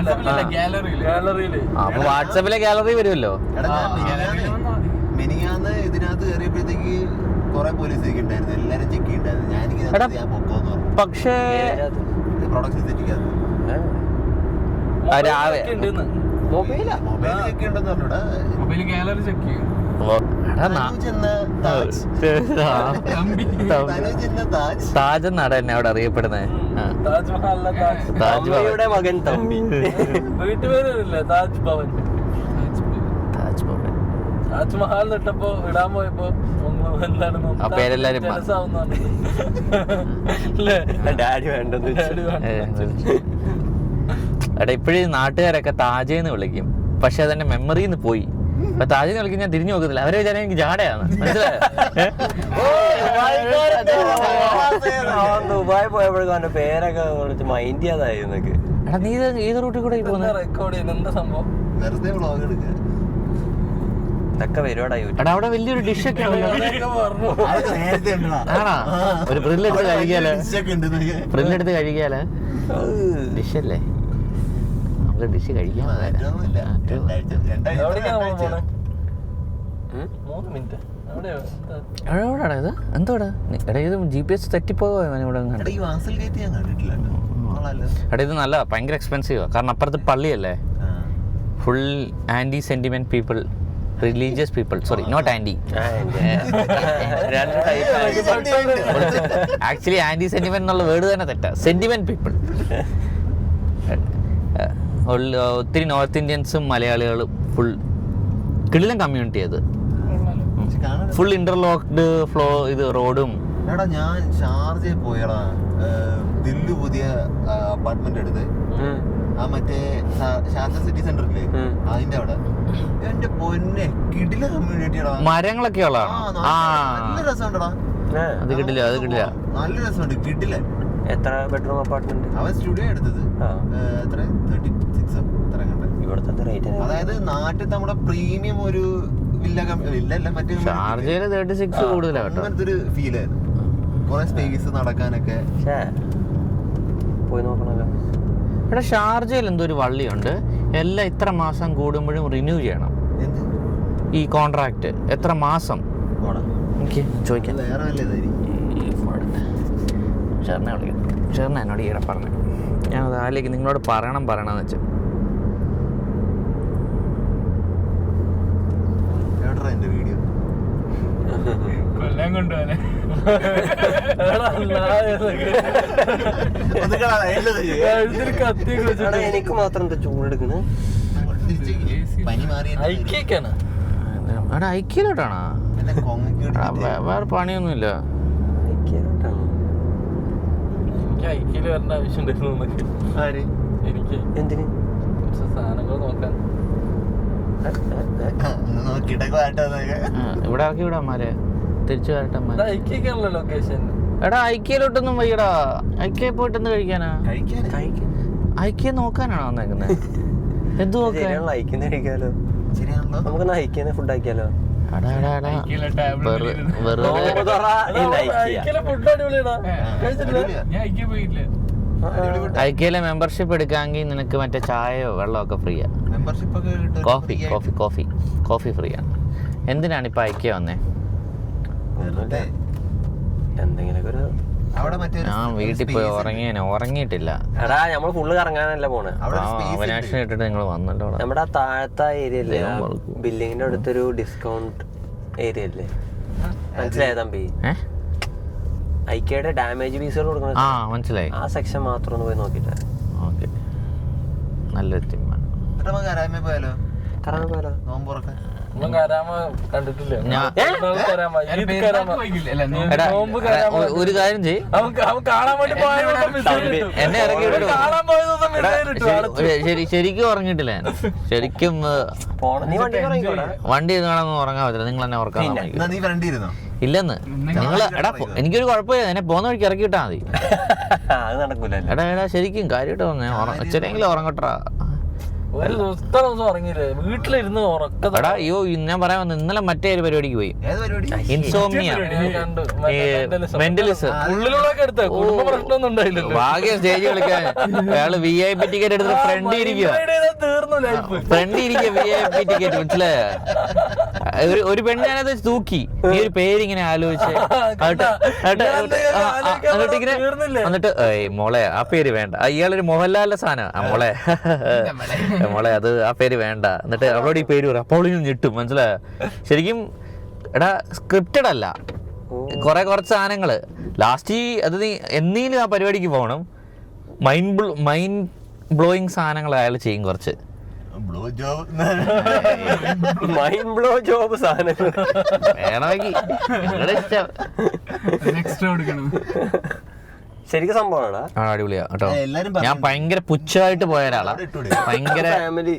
ഗാലറിയില്. അപ്പൊ വാട്സപ്പിലെ ഗാലറി വരുമല്ലോ. എടാ, ഞാൻ മിനിങ്ങാന്ന് ഇതിനകത്ത് കയറിയപ്പോഴത്തേക്ക് കൊറേ പോലീസ് ഉണ്ടായിരുന്നു, എല്ലാരും ചെക്ക് ചെയ്യണ്ടായിരുന്നു. എടാ, ഞാൻ പൊക്കോന്ന് പറഞ്ഞു. പക്ഷേ പ്രൊഡക്ഷൻ സെറ്റിക്കകത്ത് മൊബൈലാ മൊബൈൽ ചെക്ക് ഉണ്ടെന്ന് പറഞ്ഞൂടാ. മൊബൈൽ ഗാലറി ചെക്ക് ചെയ്യും. തനൂജ് എന്ന താജ്. തനൂജ് എന്ന താജ്. താജ് എന്നാണ് എന്നെ അവിടെ അറിയപ്പെടുന്നത്. തമ്മിയുടെ മകൻ തമ്പി. വീട്ടുപേരില്ലേ താജ് ഭവൻ. താജ് ഭവൻ. താജ്മഹൽ ഇട്ടപ്പോ ഇടാൻ പോയപ്പോ എന്താണ് ആ പേരെല്ലാരും ഡാഡി വേണ്ടെന്ന് വെച്ചു. എടാ, ഇപ്പോഴും നാട്ടുകാരൊക്കെ താജേന്ന് വിളിക്കും, പക്ഷെ അതെന്റെ മെമ്മറിന്ന് പോയി. അപ്പൊ താജേന്ന് വിളിക്കും, ഞാൻ തിരിഞ്ഞു നോക്കത്തില്ല. അവരെ വിചാരം എനിക്ക് ജാടയാണ്. മനസ്സിലായോ? ദുബായ് പോയപ്പോഴേക്കും അവന്റെ പേരൊക്കെ വിളിച്ച് മൈൻഡ് ചെയ്യാതായിരുന്നൊക്കെ. എടാ, നീ ഏത് റൂട്ടിൽ കൂടെ പോകുന്നത്? റെക്കോർഡ് ചെയ്യുന്ന എന്താ സംഭവം? വെറുതെ വ്ളോഗ് എടുക്കുക. ഇതൊക്കെ വരുവാടാ യൂട്യൂബ്. എടാ, അവിടെ വലിയൊരു ഡിഷൊക്കെ പറഞ്ഞു അതൊക്കെ നേരത്തെ ഉണ്ടടാ. ആണോ? ഒരു ബ്രില്ലെടുത്ത് കഴിക്കാലോ? ഡിഷൊക്കെ ഉണ്ട് നിനക്ക്. ബ്രില്ലെടുത്ത് കഴിക്കാലോ? ഡിഷല്ലേ, നമുക്ക് ഡിഷ് കഴിക്കാൻ മാറ്റമൊന്നുമില്ല. എവിടേക്കാ നമ്മൾ രണ്ടാഴ്ച പോണേ? 3 മിനിറ്റ് എവിടെയാ? എവിടെയാടാ ഇത്? എന്തോടാ? എടാ, ഇത് GPS തെറ്റിപ്പോയോ ഇവിടെ? എടാ, ഈ വാസൽ ഗേറ്റ് ഞാൻ കണ്ടിട്ടില്ല കേട്ടോ. കൊള്ളാലോ. എടാ, ഇത് നല്ല ഭയങ്കര എക്സ്പെൻസീവാ. കാരണം അപ്പുറത്ത് പള്ളിയല്ലേ, full anti sentiment people, religious people. Sorry, not anti. രണ്ട് ടൈപ്പ്. ആക്ച്വലി ആൻറ്റി സെന്റിമെന്റ് എന്നുള്ള വേർഡ് തന്നെ തെറ്റാ. Sentiment people. ഒത്തിരി നോർത്ത് ഇന്ത്യൻസും മലയാളികളും ഫുൾ കിടിലൻ കമ്മ്യൂണിറ്റി. അത് ഫുൾ ഇന്റർലോക്ക്ഡ് ഫ്ലോ, ഇത് റോഡും. എടാ, ഞാൻ ഷാർജയിൽ പോയടാ. ദില്ലു പുതിയ അപ്പാർട്ട്മെന്റ് എടുത്ത് ആ മറ്റേ ഷാർജ സിറ്റി സെന്റർ ഇല്ലേ, അതിന്റെ അവിടെ. എന്റെ പൊന്നെ, കിടില കമ്മ്യൂണിറ്റിയാടാ. മരങ്ങളൊക്കെ ഉള്ളതാണ്. നല്ല രസമുണ്ടടാ. അത് കിട്ടില്ല, അത് കിട്ടില്ല. നല്ല രസമുണ്ട്, കിടില. എത്ര ബെഡ്റൂം അപ്പാർട്ട്മെന്റ്? അവൻ സ്റ്റുഡിയോ എടുത്തത് എത്ര 36 എത്ര കണ്ട. ഇവിടുത്തെ റേറ്റ് അതായത് നാട്ടിൽ നമ്മുടെ പ്രീമിയം ഒരു വില്ല മറ്റേ ഷാർജയില് 36 കൂടുതലാണ് കേട്ടോ. അങ്ങനത്തെ ഒരു ഫീൽ ആയിരുന്നു. കുറെ സ്പേസ് നടക്കാനൊക്കെ. പോയി നോക്കണല്ലോ. ഇവിടെ ഷാർജയിൽ എന്തോ ഒരു വള്ളിയുണ്ട്, എല്ലാം ഇത്ര മാസം കൂടുമ്പോഴും റിന്യൂ ചെയ്യണം എന്ത് ഈ കോൺട്രാക്ട്. എത്ര മാസം? എനിക്ക് ചോദിക്കാം. വേറെ വല്ല ഇതായിരിക്കും. ചേർന്നെ വിളിക്കും. ചേർന്ന എന്നോട് ഈയിടെ പറഞ്ഞു. ഞാൻ അതിലേക്ക് നിങ്ങളോട് പറയണമെന്ന് വെച്ചാൽ എവിടെടാ എന്റെ വീഡിയോ? കൊല്ലാൻ കൊണ്ടുപോകാനെ. കത്തിയൊക്കെ വെച്ചിട്ട് എനിക്ക് മാത്രം എന്താ ചൂടെടുക്കണ്? പനി മാറി ഐക്യക്കാണ്. അവിടെ ഐക്യയിലോട്ടാണോ? എന്റെ കൊങ്ങക്ക് വേറെ പണിയൊന്നുമില്ല. ഐക്യയിലോട്ടാണ്. എനിക്ക് ഐക്യയില് വരേണ്ട ആവശ്യം ഉണ്ടായിരുന്നു. ആര്? എനിക്ക് എന്തിന്? കുറച്ച് സാധനങ്ങൾ നോക്കാൻ. നോക്കിട്ടൊക്കെ വാട്ടോന്നൊക്കെ. ഇവിടെ ആക്കി വിടാമാരെ തിരിച്ചു വരട്ടന്മാരെ. ഐക്യക്കാണല്ലോ ലൊക്കേഷൻ. എടാ, ഐക്യയിലോട്ടൊന്നും വയ്യടാ. ഐക്യ പോയിട്ടെന്ത് കഴിക്കാനാ? കഴിക്കാൻ ഐക്യ നോക്കാനാണോ വന്നേക്കുന്നത്? എന്ത് നോക്കാൻ? ഐക്യം കഴിക്കാലോ. ശരിയാണല്ലോ. നമുക്ക് ഐക്യം ഫുഡ് ആക്കിയാലോ? വെറുതെ ഐക്യയിലെ ഫുഡ് അടിപൊളിയാടാ. കഴിച്ചിട്ടില്ല? ഞാൻ ഐക്യ പോയിട്ടില്ല. ഐക്യയിലെ മെമ്പർഷിപ്പ് എടുക്കാമെങ്കിൽ നിനക്ക് മറ്റേ ചായയോ വെള്ളമൊക്കെ ഫ്രീയാ. മെമ്പർഷിപ്പ് ഒക്കെ കിട്ടും. കോഫി ഫ്രീയാണ്. എന്തിനാണ് ഇപ്പൊ ഐക്യ വന്നേ? എന്തെങ്കിലുമൊക്കെ ഒരു അവിടെ മറ്റേ ഞാൻ വീട്ടിൽ പോയി ഉറങ്ങിയിട്ടില്ല. എടാ, നമ്മള് ഫുള്ള് കറങ്ങാനല്ല പോണേ. അവനാശം ഇട്ടിട്ട് നിങ്ങൾ വന്നല്ലോ. നമ്മുടെ ആ താഴത്തെ ഏരിയ അല്ലേ, ബില്ലിങ്ങിന്റെ അടുത്തൊരു ഡിസ്കൗണ്ട് ഏരിയ അല്ലേ, മനസ്സിലായ തമ്പി? ഐക്യയുടെ ഡാമേജ് പീസുകൾ കൊടുക്കണം. മനസ്സിലായി. ആ സെക്ഷൻ മാത്രം ഒന്ന് പോയി നോക്കിട്ട്. ഓക്കെ, നല്ലൊരു തീരുമാനം. കരാമേ പോയാലോ? കറങ്ങാൻ പോയാലോ? നോമ്പുറക്കാൻ ഒന്നും കരാമ കണ്ടിട്ടില്ല. എടാ ഒരു കാര്യം ചെയ്യ്, അവൻ കാണാൻ വേണ്ടി എന്നെ ഇറക്കി വിട്ടു. ശരിക്കും ഉറങ്ങിയിട്ടില്ല ഞാൻ. ശരിക്കും വണ്ടി കാണാൻ ഉറങ്ങാൻ പറ്റില്ല. നിങ്ങൾ എന്നെ ഉറക്കാൻ നീ ഫ്രണ്ട് ഇരുന്നോ? ഇല്ലെന്ന് നിങ്ങള്. എടാ എനിക്കൊരു കുഴപ്പമില്ല, എന്നെ പോകുന്ന വഴിക്ക് ഇറക്കി വിട്ടാ മതി. അത് നടക്കൂല. എടാ ശരിക്കും കാര്യമായിട്ട് പറഞ്ഞ അച്ഛനെങ്കിലും ഉറങ്ങട്ടാ. ഒരു ദിവസം ഉറങ്ങിയില്ലേ? വീട്ടിലിരുന്ന് ഉറക്കം. എടാ അയ്യോ ഞാൻ പറയാൻ വന്നു, ഇന്നലെ മറ്റേ ഒരു പരിപാടിക്ക് പോയി. Insomnia, mentalism. ഉള്ളിലൂടെയൊക്കെ എടുത്ത കുടുംബ പ്രശ്നമൊന്നും ഉണ്ടായില്ലല്ലോ. ഭാഗ്യം സ്റ്റേജ് കളിക്കാൻ. അയാള് VIP ടിക്കറ്റ് എടുത്തിട്ട് ഫ്രണ്ട് ഇരിക്കുക. തീർന്നു ലൈഫ്. ഫ്രണ്ട് ഇരിക്കുക VIP ടിക്കറ്റ്. മനസ്സിലായ ഒരു പെണ്ണ് ഞാനത് തൂക്കി. ഈ ഒരു പേരിങ്ങനെ ആലോചിച്ച് എന്നിട്ട് മോളെ ആ പേര് വേണ്ട. ഇയാളൊരു മോഹൻലാലിന്റെ സാധനം. മോളെ അത് ആ പേര് വേണ്ട. എന്നിട്ട് അവളോട് ഈ പേര് പറയും. അപ്പോൾ ഞെട്ടും. മനസ്സിലായ ശരിക്കും. എടാ സ്ക്രിപ്റ്റഡ് അല്ല, കുറച്ച് സാധനങ്ങള് ലാസ്റ്റ്. അത് നീ എന്നീലും ആ പരിപാടിക്ക് പോകണം. മൈൻഡ് ബ്ലോയിങ് സാധനങ്ങൾ അയാൾ ചെയ്യും കുറച്ച്. മൈൻഡ് ബ്ലോ ജോബ് സാധനങ്ങൾ വേണമെങ്കിൽ നിങ്ങളുടെ ഇഷ്ടം. ശരിക്കും സംഭവമാണോ? അടിപൊളിയാ കേട്ടോ. ഞാൻ ഭയങ്കര പുച്ഛമായിട്ട് പോയ ഒരാളാ. ഭയങ്കര ഫാമിലി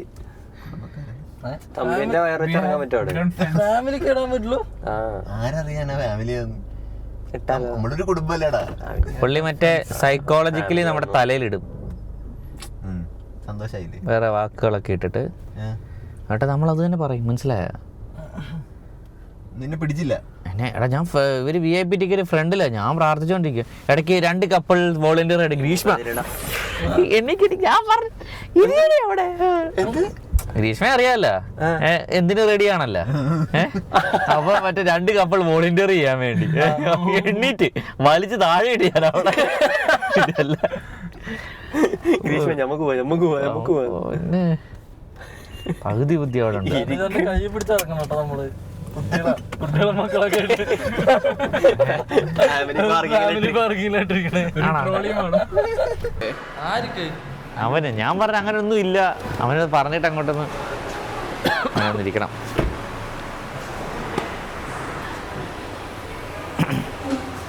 തമ്മിന്റെ വയറിട്ട് ഇറങ്ങാൻ പറ്റുമോ? ഫാമിലിക്ക് ഇടാൻ പറ്റുള്ളൂ. ആരറിയാനാ ഫാമിലി? നമ്മളൊരു കുടുംബല്ലേടാ. പുള്ളി മറ്റേ സൈക്കോളജിക്കലി നമ്മുടെ തലയിലിടും. സന്തോഷായില്ലേ? വേറെ വാക്കുകളൊക്കെ ഇട്ടിട്ട് എന്നിട്ട് നമ്മളത് തന്നെ പറയും. മനസ്സിലായ? നിന്നെ പിടിച്ചില്ല എടാ ഞാൻ ഒരു VIP ടിക്കറ്റ് ഫ്രണ്ടില്ല. ഞാൻ പ്രാർത്ഥിച്ചോണ്ടിരിക്കുക. ഇടയ്ക്ക് 2 കപ്പിൾ വോളണ്ടിയർ ആയിട്ട് ഗ്രീഷ്മ ഞാൻ പറഞ്ഞു അവിടെ. ഗ്രീഷ്മ അറിയാല്ല എന്തിനു റെഡിയാണല്ല. അപ്പൊ മറ്റേ 2 കപ്പിൾ വോളണ്ടിയർ ചെയ്യാൻ വേണ്ടി എണ്ണീറ്റ് വലിച്ച് താഴെ ഇടിയാൻ അവിടെ. പകുതി ബുദ്ധി അവിടെ ഉണ്ട്. കൈ പിടിച്ചിറക്കണം കേട്ടോ നമ്മള്. കുട്ടികളെ മക്കളൊക്കെ അവന് ഞാൻ പറഞ്ഞ അങ്ങനെ ഒന്നും ഇല്ല. അവനത് പറഞ്ഞിട്ട് അങ്ങോട്ടൊന്ന് ഇരിക്കണം.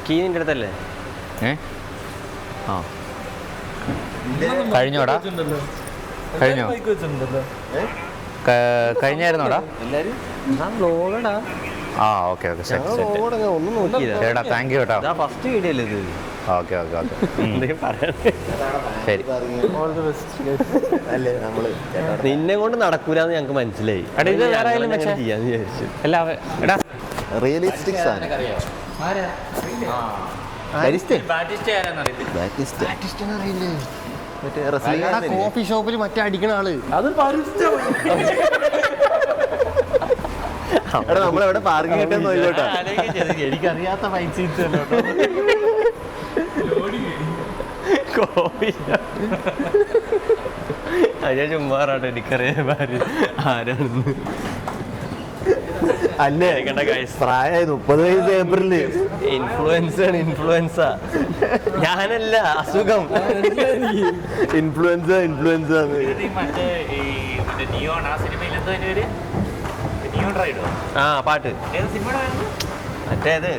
കീ നിന്റെ അടുത്തല്ലേ? ആ കഴിഞ്ഞോടാ? കഴിഞ്ഞോ? കഴിഞ്ഞായിരുന്നോടാ? ആ ഓക്കെ ഒന്നും നോക്കിയില്ല. ചേട്ടാ താങ്ക് യു കേട്ടോ. ഫസ്റ്റ് വീഡിയോ അല്ലേ ഇത്? ഓക്കെ ശരി. നിന്നെ കൊണ്ട് നടക്കൂലെന്ന് ഞങ്ങൾക്ക് മനസ്സിലായി. ഇത് വേറെ ചെയ്യാന്ന് വിചാരിച്ചു. എടാ റിയലിസ്റ്റിക് സാധനം. കോഫി ഷോപ്പിൽ മറ്റേ അടിക്കണ ആള് അത് നമ്മളെവിടെ പാർക്കിംഗ് കിട്ടുന്ന നോക്കോട്ടെ. എനിക്കറിയാത്ത പൈസ കോഫി ഞാൻ ചുമ്മാറാട്ടോ. എനിക്കറിയാം ആരാണെന്ന്. അല്ലേ പ്രായമായി 30 വയസ്സ് ഏപ്രില്. ഇൻഫ്ലുവൻസ ഞാനല്ല, അസുഖം. ഇൻഫ്ലുവൻസ ആ പാട്ട് മറ്റേത്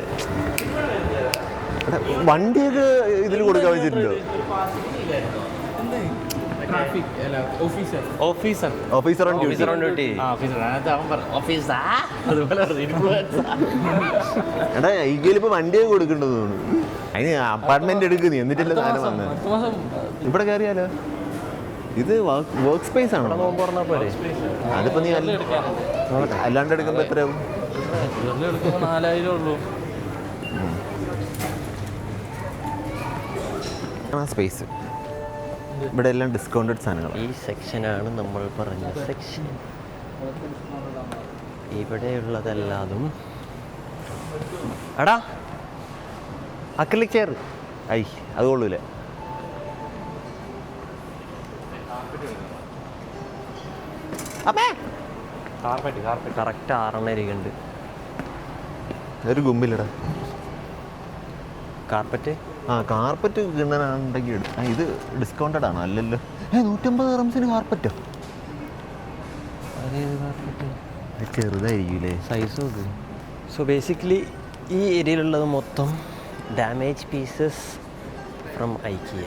വണ്ടിയൊക്കെ ഇതിൽ കൊടുക്കാൻ വെച്ചിട്ടുണ്ടോ? Officer on duty. എടാ ഇപ്പൊ വണ്ടിയൊക്കെ കൊടുക്കണ്ടെന്ന് തോന്നുന്നു. അതിന് അപ്പാർട്ട്മെന്റ് എടുക്കുന്നു എന്നിട്ടല്ലേ സാധനം വന്നത്. ഇവിടെ കയറിയാലോ? ഇത് വർക്ക് സ്പേസ് ആണോ? അതിപ്പോ നീ അല്ലാണ്ട് എടുക്കുമ്പോ എത്രയാവും? 4000 ഉള്ളൂ. സ്പേസ് ഇവിടെ എല്ലാം ഡിസ്കൗണ്ടഡ് സാധനങ്ങൾ. ഈ സെക്ഷനാണ് നമ്മൾ പറഞ്ഞ സെക്ഷൻ. ഇവിടെയുള്ളതെല്ലാതും എടാ അക്രിലിക് ചെയർ. ഐ അത് കൊള്ളൂല. കറക്റ്റ് 6 ഉണ്ട്. ഒരു ഗുമ്പില്ലടാ കാർപ്പറ്റ്. കാർപ്പറ്റ് കിണ്ണനാണെങ്കിൽ ഇത് ഡിസ്കൗണ്ടഡ് ആണോ? അല്ലല്ലോ. 150 ദിർഹംസിന് കാർപ്പറ്റോ? ചെറുതായിരിക്കൂലേ സൈസ് നോക്ക്. സോ ബേസിക്കലി ഈ ഏരിയയിലുള്ളത് മൊത്തം ഡാമേജ് പീസസ് ഫ്രം ഐക്കിയ.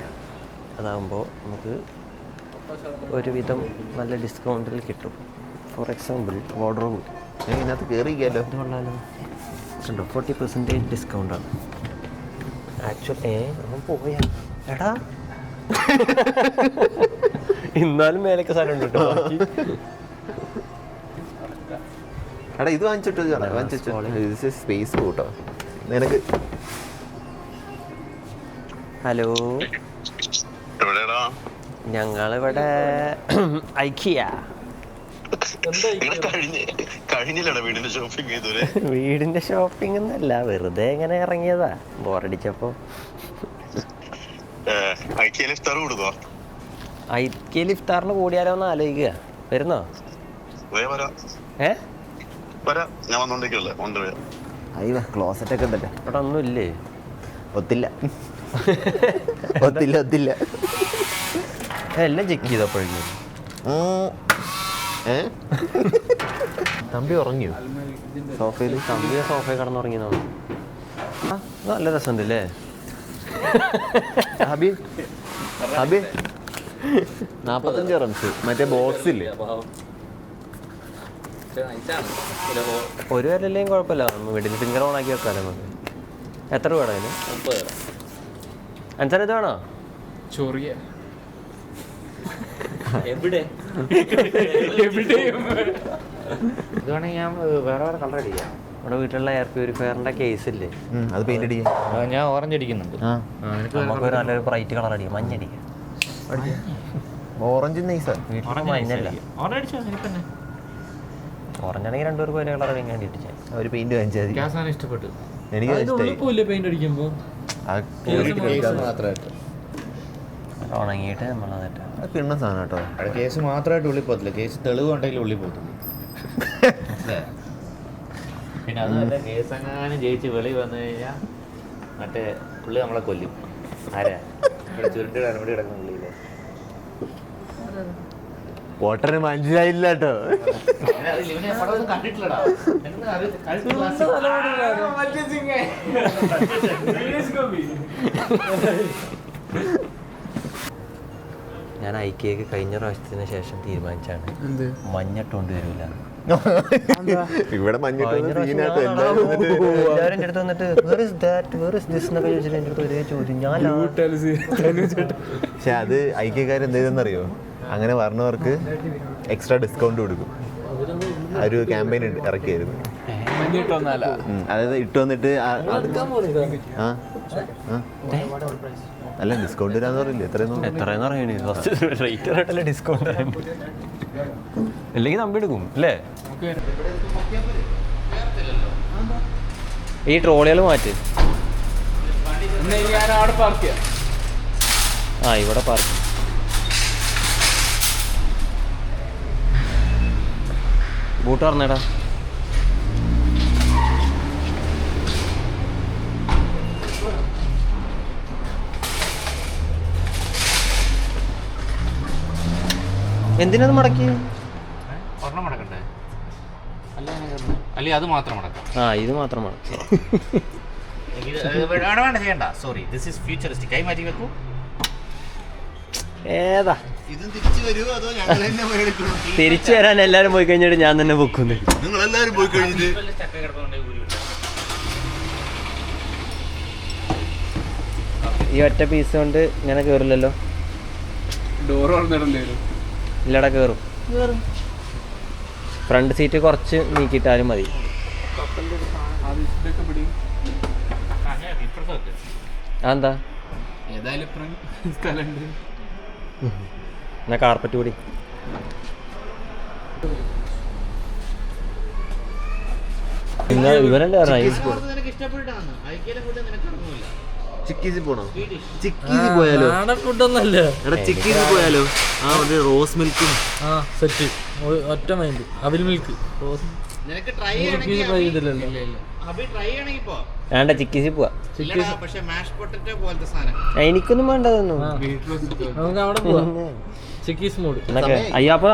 അതാകുമ്പോൾ നമുക്ക് ഒരുവിധം നല്ല ഡിസ്കൗണ്ടിൽ കിട്ടും. ഫോർ എക്സാമ്പിൾ വാർഡ്രോബ് ഇതിനകത്ത് കയറിയിരിക്കാമല്ലോ. ഇത് കൊള്ളാലോ, കണ്ടോ 40% ഡിസ്കൗണ്ടാണ്. ആക്ച്വലി നമ്മൾ പോയാ എടാ എന്നാലും മേലൊക്കെ സ്ഥലം ഉണ്ട് കേട്ടോ. എടാ ഇത് വാങ്ങിച്ചിട്ട് സ്പേസ് കൂട്ടോ നിനക്ക്. ഹലോ, ഞങ്ങളിവിടെ ഐക്കിയ. വീടിന്റെ ഷോപ്പിംഗ് ഒന്നല്ല, വെറുതെ ഇങ്ങനെ ഇറങ്ങിയതാ ബോറടിച്ചപ്പോ. ഐക്കിയയിൽ ഇഫ്താറിന് കൂടിയാലോ എന്ന് ആലോചിക്കുക. വരുന്നോ? ക്ലോസറ്റ് ഒക്കെ ഉണ്ടല്ലോ. ഇവിടെ ഒന്നും ഇല്ലേ? ഒത്തില്ല ഒത്തില്ല ഒത്തില്ല. എല്ലാം ചെക്ക് ചെയ്തപ്പോഴേക്കും തമ്പി ഉറങ്ങിയോ സോഫയിൽ? സോഫയിൽ കിടന്നുറങ്ങിയെന്നാണ്. നല്ല രസമുണ്ട് അല്ലേ? ഹബി ഹബി 45 റംസ് മറ്റേ ബോക്സില്ലേ? ഒരു വിലയിലേയും കുഴപ്പമില്ല, വീട്ടിൽ ഫിംഗർ ഓൺ ആക്കി വെക്കാലോ നമുക്ക്. എത്ര രൂപ അതിന്? 30. അഞ്ചാറ് ഇത് വേണോ? ചൊറിയ എവിടെ ഇത് വേണമെങ്കിൽ ഞാൻ വേറെ വേറെ കളർ അടിക്കാം. നമ്മുടെ വീട്ടിലുള്ള എയർ പ്യൂരിഫയറിന്റെ കേസ് ഇല്ലേ, അത് പെയിന്റ് അടിക്കാം. ഞാൻ ഓറഞ്ച് അടിക്കുന്നുണ്ട്. നമുക്കൊരു നല്ലൊരു ബ്രൈറ്റ് കളർ അടിക്കാം, മഞ്ഞടിക്കാം. ഓറഞ്ച് നൈസാ. വീട്ടിൽ മഞ്ഞല്ല, ഓറഞ്ച് അടിച്ചോ നിനക്ക്? ഓറഞ്ചാണെങ്കിൽ രണ്ടുപേർക്ക് ഒരേ കളർ അടിക്കാൻ വേണ്ടിയിട്ട് ഒരു പെയിന്റ് വാങ്ങിച്ചാൽ മതി. ഗ്യാസ് ആണ് ഇഷ്ടപ്പെട്ടു. എനിക്ക് ഇഷ്ടമായി. പെയിന്റ് അടിക്കുമ്പോ മാത്രമായിട്ട് ഉണങ്ങിയിട്ട് നമ്മളതിട്ട് കിണ്ണ സാധനം കേട്ടോ. അവിടെ കേസ് മാത്രമായിട്ട് ഉള്ളിൽ പോകത്തില്ല, കേസ് തെളിവ് ഉണ്ടെങ്കിൽ ഉള്ളിൽ പോകത്തുള്ളൂ. പിന്നെ അതുമല്ല, കേസ് എങ്ങാനും ജയിച്ച് വെളി വന്നു കഴിഞ്ഞാൽ മറ്റേ പുള്ളി നമ്മളെ കൊല്ലും. ആരാ ചുരുട്ടി അരമടി കിടക്കുന്ന പുള്ളിയില്ലേ? വോട്ടറിന് മനസ്സിലായില്ല കേട്ടോ. കണ്ടിട്ടില്ലടാ. ഞാൻ ഐക്കിയക്ക് കഴിഞ്ഞ പ്രാവശ്യത്തിന് ശേഷം തീരുമാനിച്ചാണ് മഞ്ഞിട്ടുകൊണ്ട് വരില്ല. ഇവിടെ മഞ്ഞിട്ട് എല്ലാവരും എൻ്റെ അടുത്ത് വന്നിട്ട് where is that, where is this എന്നൊക്കെ ചോദിച്ചിട്ട് എൻ്റെ അടുത്ത് ഒരേ ചോദ്യം. ഞാൻ പക്ഷെ അത് ഐക്യക്കാർ എന്ത് ചെയ്തെന്നറിയോ, അങ്ങനെ പറഞ്ഞവർക്ക് എക്സ്ട്രാ ഡിസ്കൗണ്ട് കൊടുക്കും. ആ ഒരു ക്യാമ്പയിൻ ഇറക്കിയായിരുന്നു. അതായത് ഇട്ട് വന്നിട്ട് അല്ല ഡിസ്കൗണ്ട് തരാന്ന് പറയില്ലേ? എത്രയെന്ന് പറയണേ, ഫസ്റ്റ് റേറ്റ് ആയിട്ടല്ലേ ഡിസ്കൗണ്ട് അല്ലെങ്കിൽ നമ്പി എടുക്കും അല്ലേ? ഈ ട്രോളികൾ മാറ്റ്. ആ ഇവിടെ പാർക്ക്. ബൂട്ട് പറഞ്ഞേടാ. എന്തിനത് മടക്കി? ഒരെണ്ണം മടക്കണ്ടേ? അല്ലെ അത് മാത്രം മടക്കാം. ആ ഇത് മാത്രം മടക്കി. വേണ്ട ചെയ്യണ്ട, സോറി, ദിസ് ഈസ് ഫ്യൂച്ചറിസ്റ്റിക്. കൈ മാറ്റി വെക്കൂ. ഏതാ ഇതും തിരിച്ചു വരുമോ അതോ ഞങ്ങൾ തന്നെ പോയെടുക്കണോ? തിരിച്ചു വരാൻ എല്ലാരും പോയി കഴിഞ്ഞിട്ട് ഞാൻ തന്നെ വെക്കുന്നു. നിങ്ങൾ എല്ലാവരും പോയി കഴിഞ്ഞിട്ട് ഈ ഒറ്റ പീസ് കൊണ്ട് ഇങ്ങനെ കേറില്ലല്ലോ. ഡോർ തുറന്നിടണ്ടേ? ഇല്ലടാ കേറും. ഫ്രണ്ട് സീറ്റ് കുറച്ച് നീക്കിയിട്ടാലും മതി. അതെന്താ? ഏതായാലും സ്ഥലമുണ്ട്. എന്നാ കാർപ്പറ്റ് കൂടി. ഇവനല്ലേ ചിക്കീസിൽ പോണോ? ചിക്കീസിൽ പോയാലോ? ഫുഡൊന്നല്ല. എടാ ചിക്കീസിൽ പോയാലോ? ആ ഒരു റോസ് മിൽക്കും സെറ്റ് ഒറ്റ മൈൻഡ്. അവിൽ മിൽക്ക് വേണ്ട, ചിക്കീസിൽ പോവാ. എനിക്കൊന്നും വേണ്ടതൊന്നും. നമുക്ക് അവിടെ പോവാം. ചെക്കീസ് മോഡ്. അയ്യോ അപ്പൊ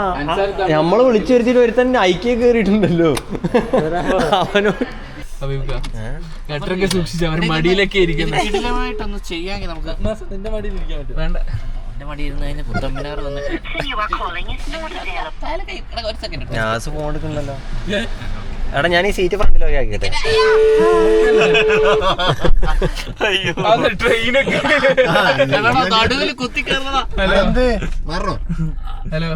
നമ്മള് വിളിച്ചു വരുത്തിട്ട് ഒരുത്തൻ ഐക്യ കേറിയിട്ടുണ്ടല്ലോ അവനോട് ഗട്ടറൊക്കെ സൂക്ഷിച്ചു അവൻ മടിയിലൊക്കെ കിടിലമായിട്ടൊന്ന് ചെയ്യാമെങ്കിൽ നമുക്ക് നിന്റെ മടിയിൽ ഇരിക്കാൻ പറ്റും. വേണ്ട എന്റെ മടി ഇരുന്നതിന് പുത്തമ്പനാറ് വന്നിട്ട് ഗ്യാസ് ഫോൺ എടുക്കണല്ലോ. എടാ ഞാൻ ഈ സീറ്റ് ഫ്രണ്ടിലൊക്കെ ആക്കിട്ടെ. ട്രെയിനൊക്കെ നടുവിൽ കുത്തിക്കയറുന്നതാ. ഹലോ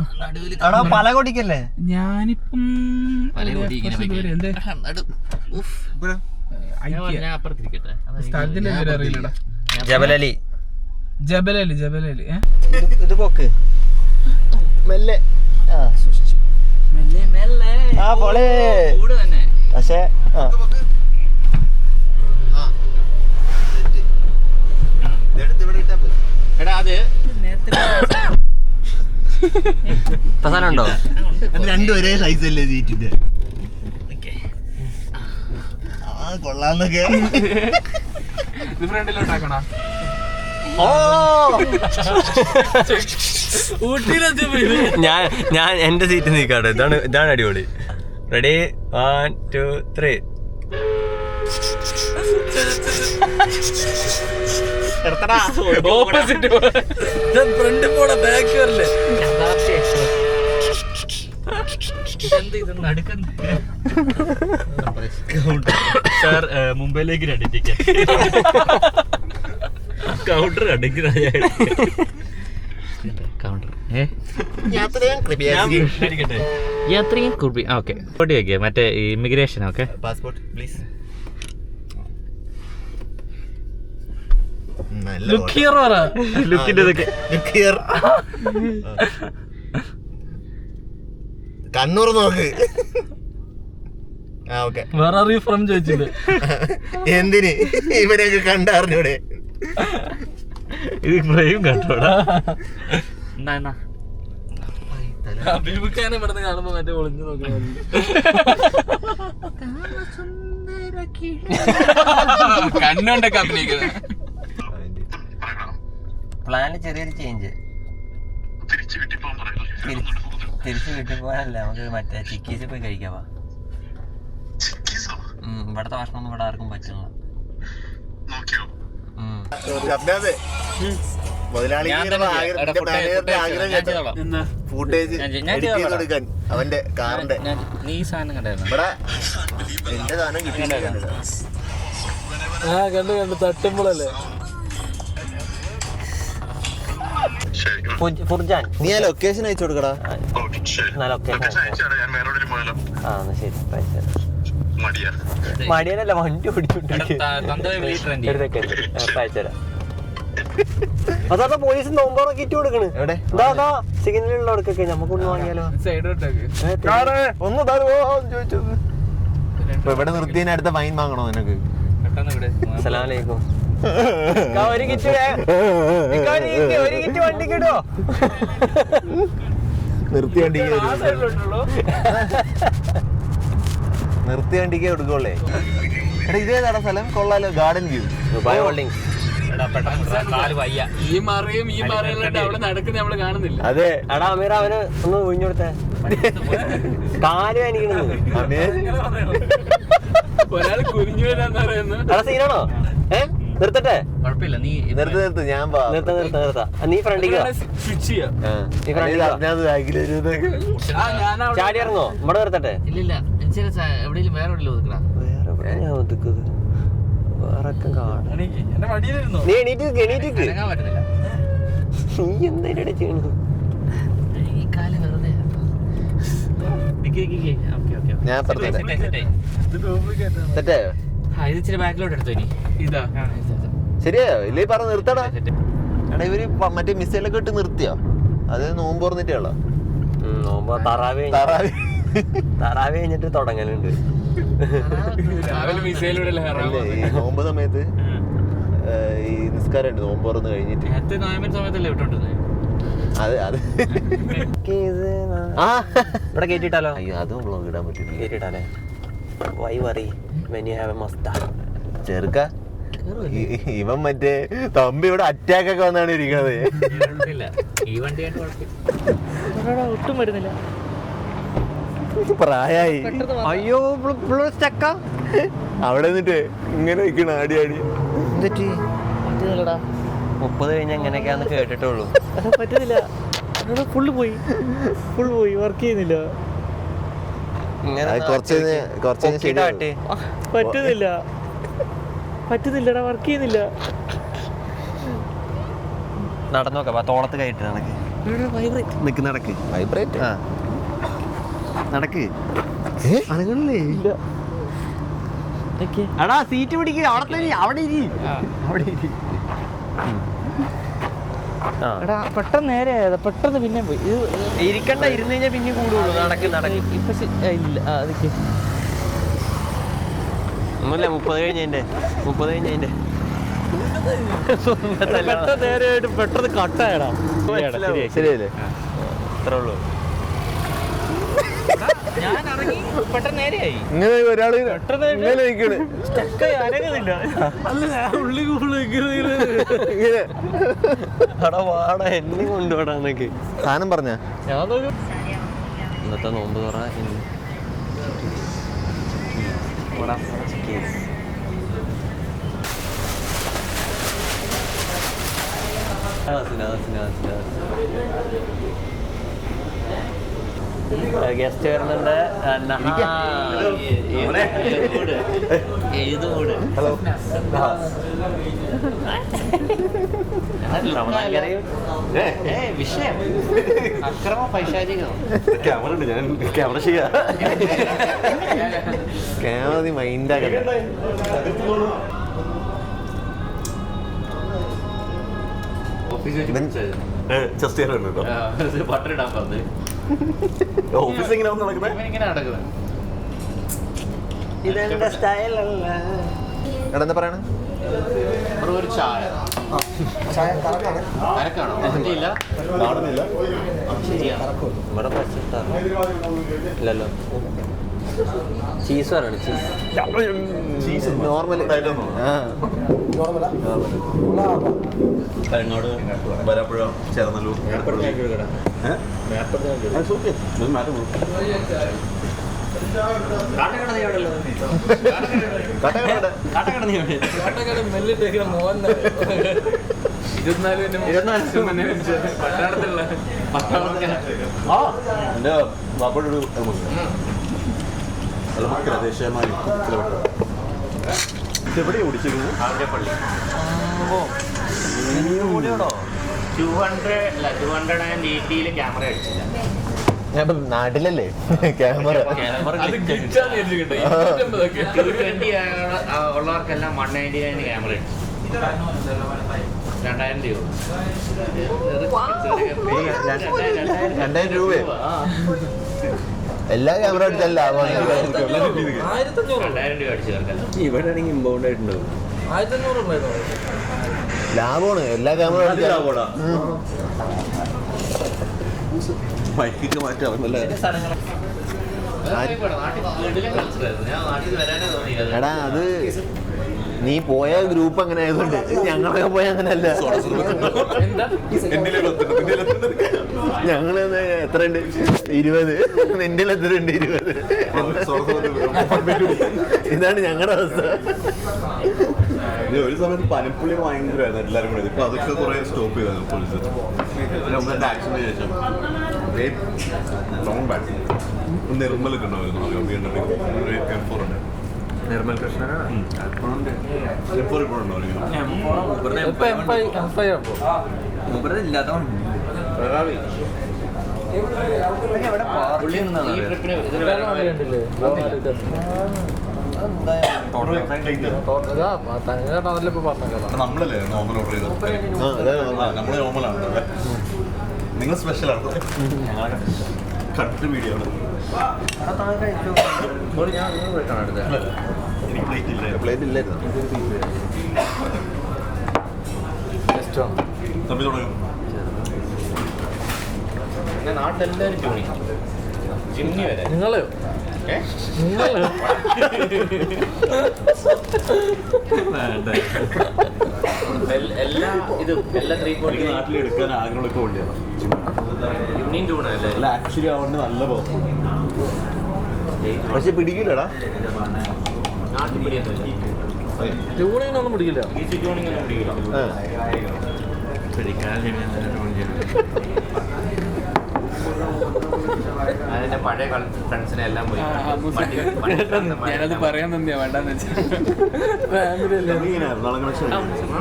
എടാ പല കൊടിക്കല്ലേ ഞാനിപ്പം ഞാൻ അപ്പുറത്തിരിക്കട്ടെ. സ്ഥലത്തിന്റെ പേര് അറിയില്ലടാ. ജബലലി. ജബലലി ഇത് പോക്ക് മെല്ലെ ആ പോളേ കൂടെ തന്നെ. പക്ഷേ എടാ അത് പ്രധാനമുണ്ടോ? രണ്ടും ഒരേ സൈസ് അല്ലേ സീറ്റിന്റെ? കൊള്ളാന്നൊക്കെ ഫ്രണ്ടിലോട്ടാക്കണ ഞാൻ എന്റെ സീറ്റ് നീക്കാട്ടെ. ഇതാണ് അടിപൊളി. റെഡി 1 2 3. ഓപ്പോസിറ്റ് ഫ്രണ്ട് പോണ ബാക്ക് വരല്ലേ. സാർ മുംബൈയിലേക്ക് 2 ടിക്കറ്റ്. കൗണ്ടർ കൗണ്ടർ യാത്രയും കുർബി. ഓക്കെ ഓക്കെ മറ്റേ ഇമിഗ്രേഷൻ. Okay passport please. ലുക്കിന്റെ ഇതൊക്കെ കണ്ണൂർ നോക്ക്. ആ ഓക്കെ. വേറെ അറിയൂ ഫ്രം ചോദിച്ചില്ല. എന്തിന് ഇവരെയൊക്കെ കണ്ടറിഞ്ഞൂടെ? ഇത് ഫ്രെയിം കണ്ടോടാ. എന്നാ അഭിമുഖാനെ ഇവിടുന്ന് കാണുമ്പോ മറ്റേ ഒളിഞ്ഞു നോക്കണം. കണ്ണുണ്ടൊക്കെ അഭിനയിക്കുന്നത്. പ്ലാനിൽ ചെറിയൊരു ചേഞ്ച്. തിരിച്ച് വീട്ടിൽ പോകാനല്ല, നമുക്ക് മറ്റേ ചിക്കീസിൽ പോയി കഴിക്കാവാ. ഇവിടത്തെ ഭക്ഷണമൊന്നും ഇവിടെ ആർക്കും പറ്റില്ല. ഫുട്ടേജ് എടുക്കാൻ അവന്റെ കാറിന്റെ നീ സാധനം കണ്ടായിരുന്നു. ഇവിടെ എന്റെ സാധനം കിട്ടിയിട്ടുണ്ട്. ആ കണ്ടു തട്ടുമ്പോഴല്ലേ. ഫുർജാൻ നീ ആ ലൊക്കേഷൻ അയച്ചു കൊടുക്കടാ. മടിയനല്ല, വണ്ടി അതാ പോലീസ് നോമ്പോറൊക്കെ ഇട്ട് കൊടുക്കണ്. സിഗ്നലുള്ളവർക്കൊക്കെ നമുക്കൊന്ന് വാങ്ങിയാലോ? ഒന്ന് ചോദിച്ചത് ഇവിടെ നിർത്തിയതിന് അടുത്ത ഫൈൻ വാങ്ങണോ നിനക്ക്? അസ്സലാമലൈക്കും. ഒരു കിറ്റ് വണ്ടിക്ക് ഇടോ? നിർത്തി വണ്ടിക്ക് കൊടുക്കുള്ളേ. എടാ ഇതേതാടാ സ്ഥലം? കൊള്ളാലോ, ഗാർഡൻ വ്യൂ. Dubai holding. ഈ മറിയും അവിടെ നടക്കുന്ന നമ്മള് കാണുന്നില്ല. അതെ. എടാ അമീർ അവന് ഒന്ന് ഒഴിഞ്ഞു കൊടുത്തേ, കാല് വേനിക്കണെന്ന്. ഒരാൾ കുനിഞ്ഞു വരാന്ന് പറയുന്നത്. എടാ സീനാണോ? നിർത്തട്ടെ? കുഴപ്പമില്ല, നീ നിർത്ത് ഞാൻ നിർത്താ. നീ ഫ്രണ്ടിക്ക് ചാടി ഇറങ്ങോ? ഇവിടെ നിർത്തട്ടെ? ഇല്ലില്ല, എവിടെയെങ്കിലും വേറെ എവിടെയെങ്കിലും ഒതുക്കടാ. ഞാൻ ഒതുക്കുന്നത് വേറെ കാണാം. എന്റെ മടിയിലിരുന്നോ? നീ എണീറ്റ് ഇറങ്ങാൻ പറ്റുന്നില്ല. നീ എന്തായാലും ചെയ്യണത്? ഈ കാല് വെറുതെ. ഞാൻ സെറ്റായോ? ഇത് ഇച്ചിരി ബാക്കിലോട്ട് എടുത്തോ. ഇനി ഇതാ ശരിയായോ? ഇല്ലേ പറ നിർത്തടാ. എടാ ഇവര് മറ്റേ മിസൈലൊക്കെ ഇട്ട് നിർത്തിയോ? അത് നോമ്പ് തുറന്നിട്ടേളോ? നോമ്പ് തറാവി കഴിഞ്ഞിട്ട് തുടങ്ങലുണ്ട്. ഈ നോമ്പ് സമയത്ത് ഈ നിസ്കാരം ഉണ്ട്, നോമ്പ് തുറന്ന് കഴിഞ്ഞിട്ട്. സമയത്തല്ലേ വിട്ടോണ്ടിരുന്നത്? ഇവിടെ കേട്ടിട്ടാലോ? അയ്യോ അതും ബ്ലോഗ് ഇടാൻ പറ്റില്ല. കേട്ടിട്ടാലേ? Why worry when you have a mustache. ചെറുക്ക ഇവൻ മറ്റേ തമ്പി ഇവിടെ അറ്റാക്ക് ഒക്കെ വന്നാണ് ഇരിക്കണത്. ഈ വണ്ടിയായിട്ട് കുഴപ്പമില്ല, ഒട്ടും വരുന്നില്ല. പ്രായായി. അയ്യോ സ്റ്റക്ക അവിടെ നിന്നിട്ട് ഇങ്ങനെ നിൽക്കണ ആടി ആടി. പറ്റുന്നില്ലടാ, 30 കഴിഞ്ഞ എങ്ങനെയൊക്കെയാന്ന് കേട്ടിട്ടുള്ളൂ. പറ്റുന്നില്ല. ഫുള്ള് പോയി വർക്ക് ചെയ്യുന്നില്ല. ഇങ്ങനെ കുറച്ച് പൊക്കിയിട്ടാട്ടെ. പറ്റുന്നില്ലടാ, വർക്ക് ചെയ്യുന്നില്ല. നടന്നോക്കാം, തോളത്ത് കയറ്റി നടക്ക്. നിക്ക് നടക്ക്, വൈബ്രേറ്റ്. ആ നടക്ക്. അനങ്ങണില്ലേ? എടാ സീറ്റ് പിടിക്കുക, അവിടെ ഇരി. പെട്ടെന്ന് നേരെ ആയതാ, പെട്ടെന്ന് പിന്നെ പോയി. ഇത് ഇരിക്കണ്ട, ഇരുന്ന് കഴിഞ്ഞാൽ പിന്നെ കൂടുള്ളൂ. നടക്ക് ഇപ്പൊ ഇല്ല. അതൊക്കെ ഒന്നുമില്ല. 30 കഴിഞ്ഞതിന്റെ പെട്ടെന്ന് നേരെയായിട്ട് പെട്ടെന്ന് കട്ടായടാ. ശരിയല്ലേ? അത്രേ ഉള്ളൂ. ഞാൻ ഇറങ്ങി പെട്ടെന്ന് നേരെയായി. ഇങ്ങനെ ഒരാള് ഇങ്ങനെ നിൽക്കണ്. അനങ്ങുന്നില്ല. ഇങ്ങനെ അടാ വാടാ, എന്നെ കൊണ്ടുപോടാന്നൊക്കെ സാധനം പറഞ്ഞ ഇന്നത്തെ നോമ്പ് തുറ. ഗസ്റ്റ് വരുന്നുണ്ട്. ഹലോ. വിഷയം അക്രമ പൈശാചികം. ക്യാമറ ചെയ്യാ. ക്യാമറ നീ മൈൻഡാക്കണ്ട. ബട്ടറിടാൻ പറഞ്ഞു. ഓഫീസ് എങ്ങനെ ഇങ്ങനെ നടക്കുന്നത്. ഇതെന്റെ സ്റ്റൈലല്ല. എടാ എന്താ പറയണ? ഒരു ചായ കരക്കാണോ? ഇല്ല ശരിയാ. ഇവിടെ ഇല്ലല്ലോ. ചീസ് പറയണം. Cheese normal. കരിങ്ങോട്, വരാപ്പുഴ, ചേർന്നല്ലൂർ. എന്റെ വാപ്പയുടെ ഒരു ദേശീയമായി എവിടെയാണ് ഓടിച്ചിരുന്നത്? ആതിരപ്പള്ളി. 280 ക്യാമറ അടിച്ചില്ല. ഞാൻ നാട്ടിലല്ലേ ക്യാമറ. 220 ഉള്ളവർക്കെല്ലാം 199 ക്യാമറ അടിച്ചു. 2000 രൂപ. 2000 രൂപ എല്ലാ ക്യാമറ അടിച്ചല്ല. 2000 രൂപ അടിച്ചു ചേർക്കല്ല. ഇവിടെ ആണെങ്കിൽ ഇമ്പൗണ്ട് ആയിട്ടുണ്ടാവും. 1500 ലാഭമാണ് എല്ലാ ക്യാമറ അടിച്ചാൽ. ബൈക്കൊക്കെ മാറ്റാം. എടാ അത് നീ പോയ ഗ്രൂപ്പ് അങ്ങനെ ആയതുകൊണ്ട് ഞങ്ങളൊക്കെ പോയ അങ്ങനെയല്ല. ഞങ്ങള് എത്ര ഉണ്ട്? 20. നിന്റെ എത്ര ഉണ്ട്? 20. ഇതാണ് ഞങ്ങളുടെ അവസ്ഥ. ഒരു സമയത്ത് പനപ്പുള്ളി ഭയങ്കരമായിരുന്നു എല്ലാവരും കൂടെ. ഇപ്പൊ അതൊക്കെ കുറെ സ്റ്റോപ്പ് ചെയ്തായിരുന്നു പോലീസ്. ആക്സിഡന്റ് ശേഷം ലോങ് ബാക്ക് നിർമ്മലൊക്കെ ഉണ്ടായിരുന്നു. M4 ഉണ്ട്. നിർമ്മൽ കൃഷ്ണ M4 ഇപ്പോഴുണ്ടോ? നമ്മളല്ലേ നോർമൽ ഓർഡർ ചെയ്തത്? നമ്മള് നോർമലാണ്. നിങ്ങൾ സ്പെഷ്യലാണ്. കട്ട് വീഡിയോ ആണ്. എനിക്ക് പ്ലേറ്റ് ഇല്ല. പ്ലേറ്റ് ഇല്ലായിരുന്നു. തമ്പി തുടങ്ങും. നാട്ടിലെല്ലാവരും ജോലി ചിമ്നി വരെ. നിങ്ങളെയോ നിങ്ങളെയോ എല്ലാ ഇതും എല്ലാ 340 നാട്ടിലെടുക്കാൻ ആഗ്രഹങ്ങളൊക്കെ വേണ്ടിയാണ്. ചിമ്നിയും ടൂണല്ലേ? അല്ല ആക്ച്വലി അവൻ്റെ നല്ല പെർഫോം. പക്ഷെ പിടിക്കില്ലടാ. നാട്ടിൽ പിടിയൊന്നുമില്ല. ട്യൂണിങ്ങൊന്നും പിടിക്കില്ല. ഈസി ട്യൂണിങ് ഒന്നും പിടിക്കില്ല. അതിന്റെ പഴയ ഫ്രണ്ട്സിനെ എല്ലാം പോയി ഞാനത് പറയാൻ തന്നെയാ വേണ്ടെന്ന് വെച്ചാൽ ഫാമിലി അല്ലേ. ഇങ്ങനെ എറണാകുളം കണക്ഷൻ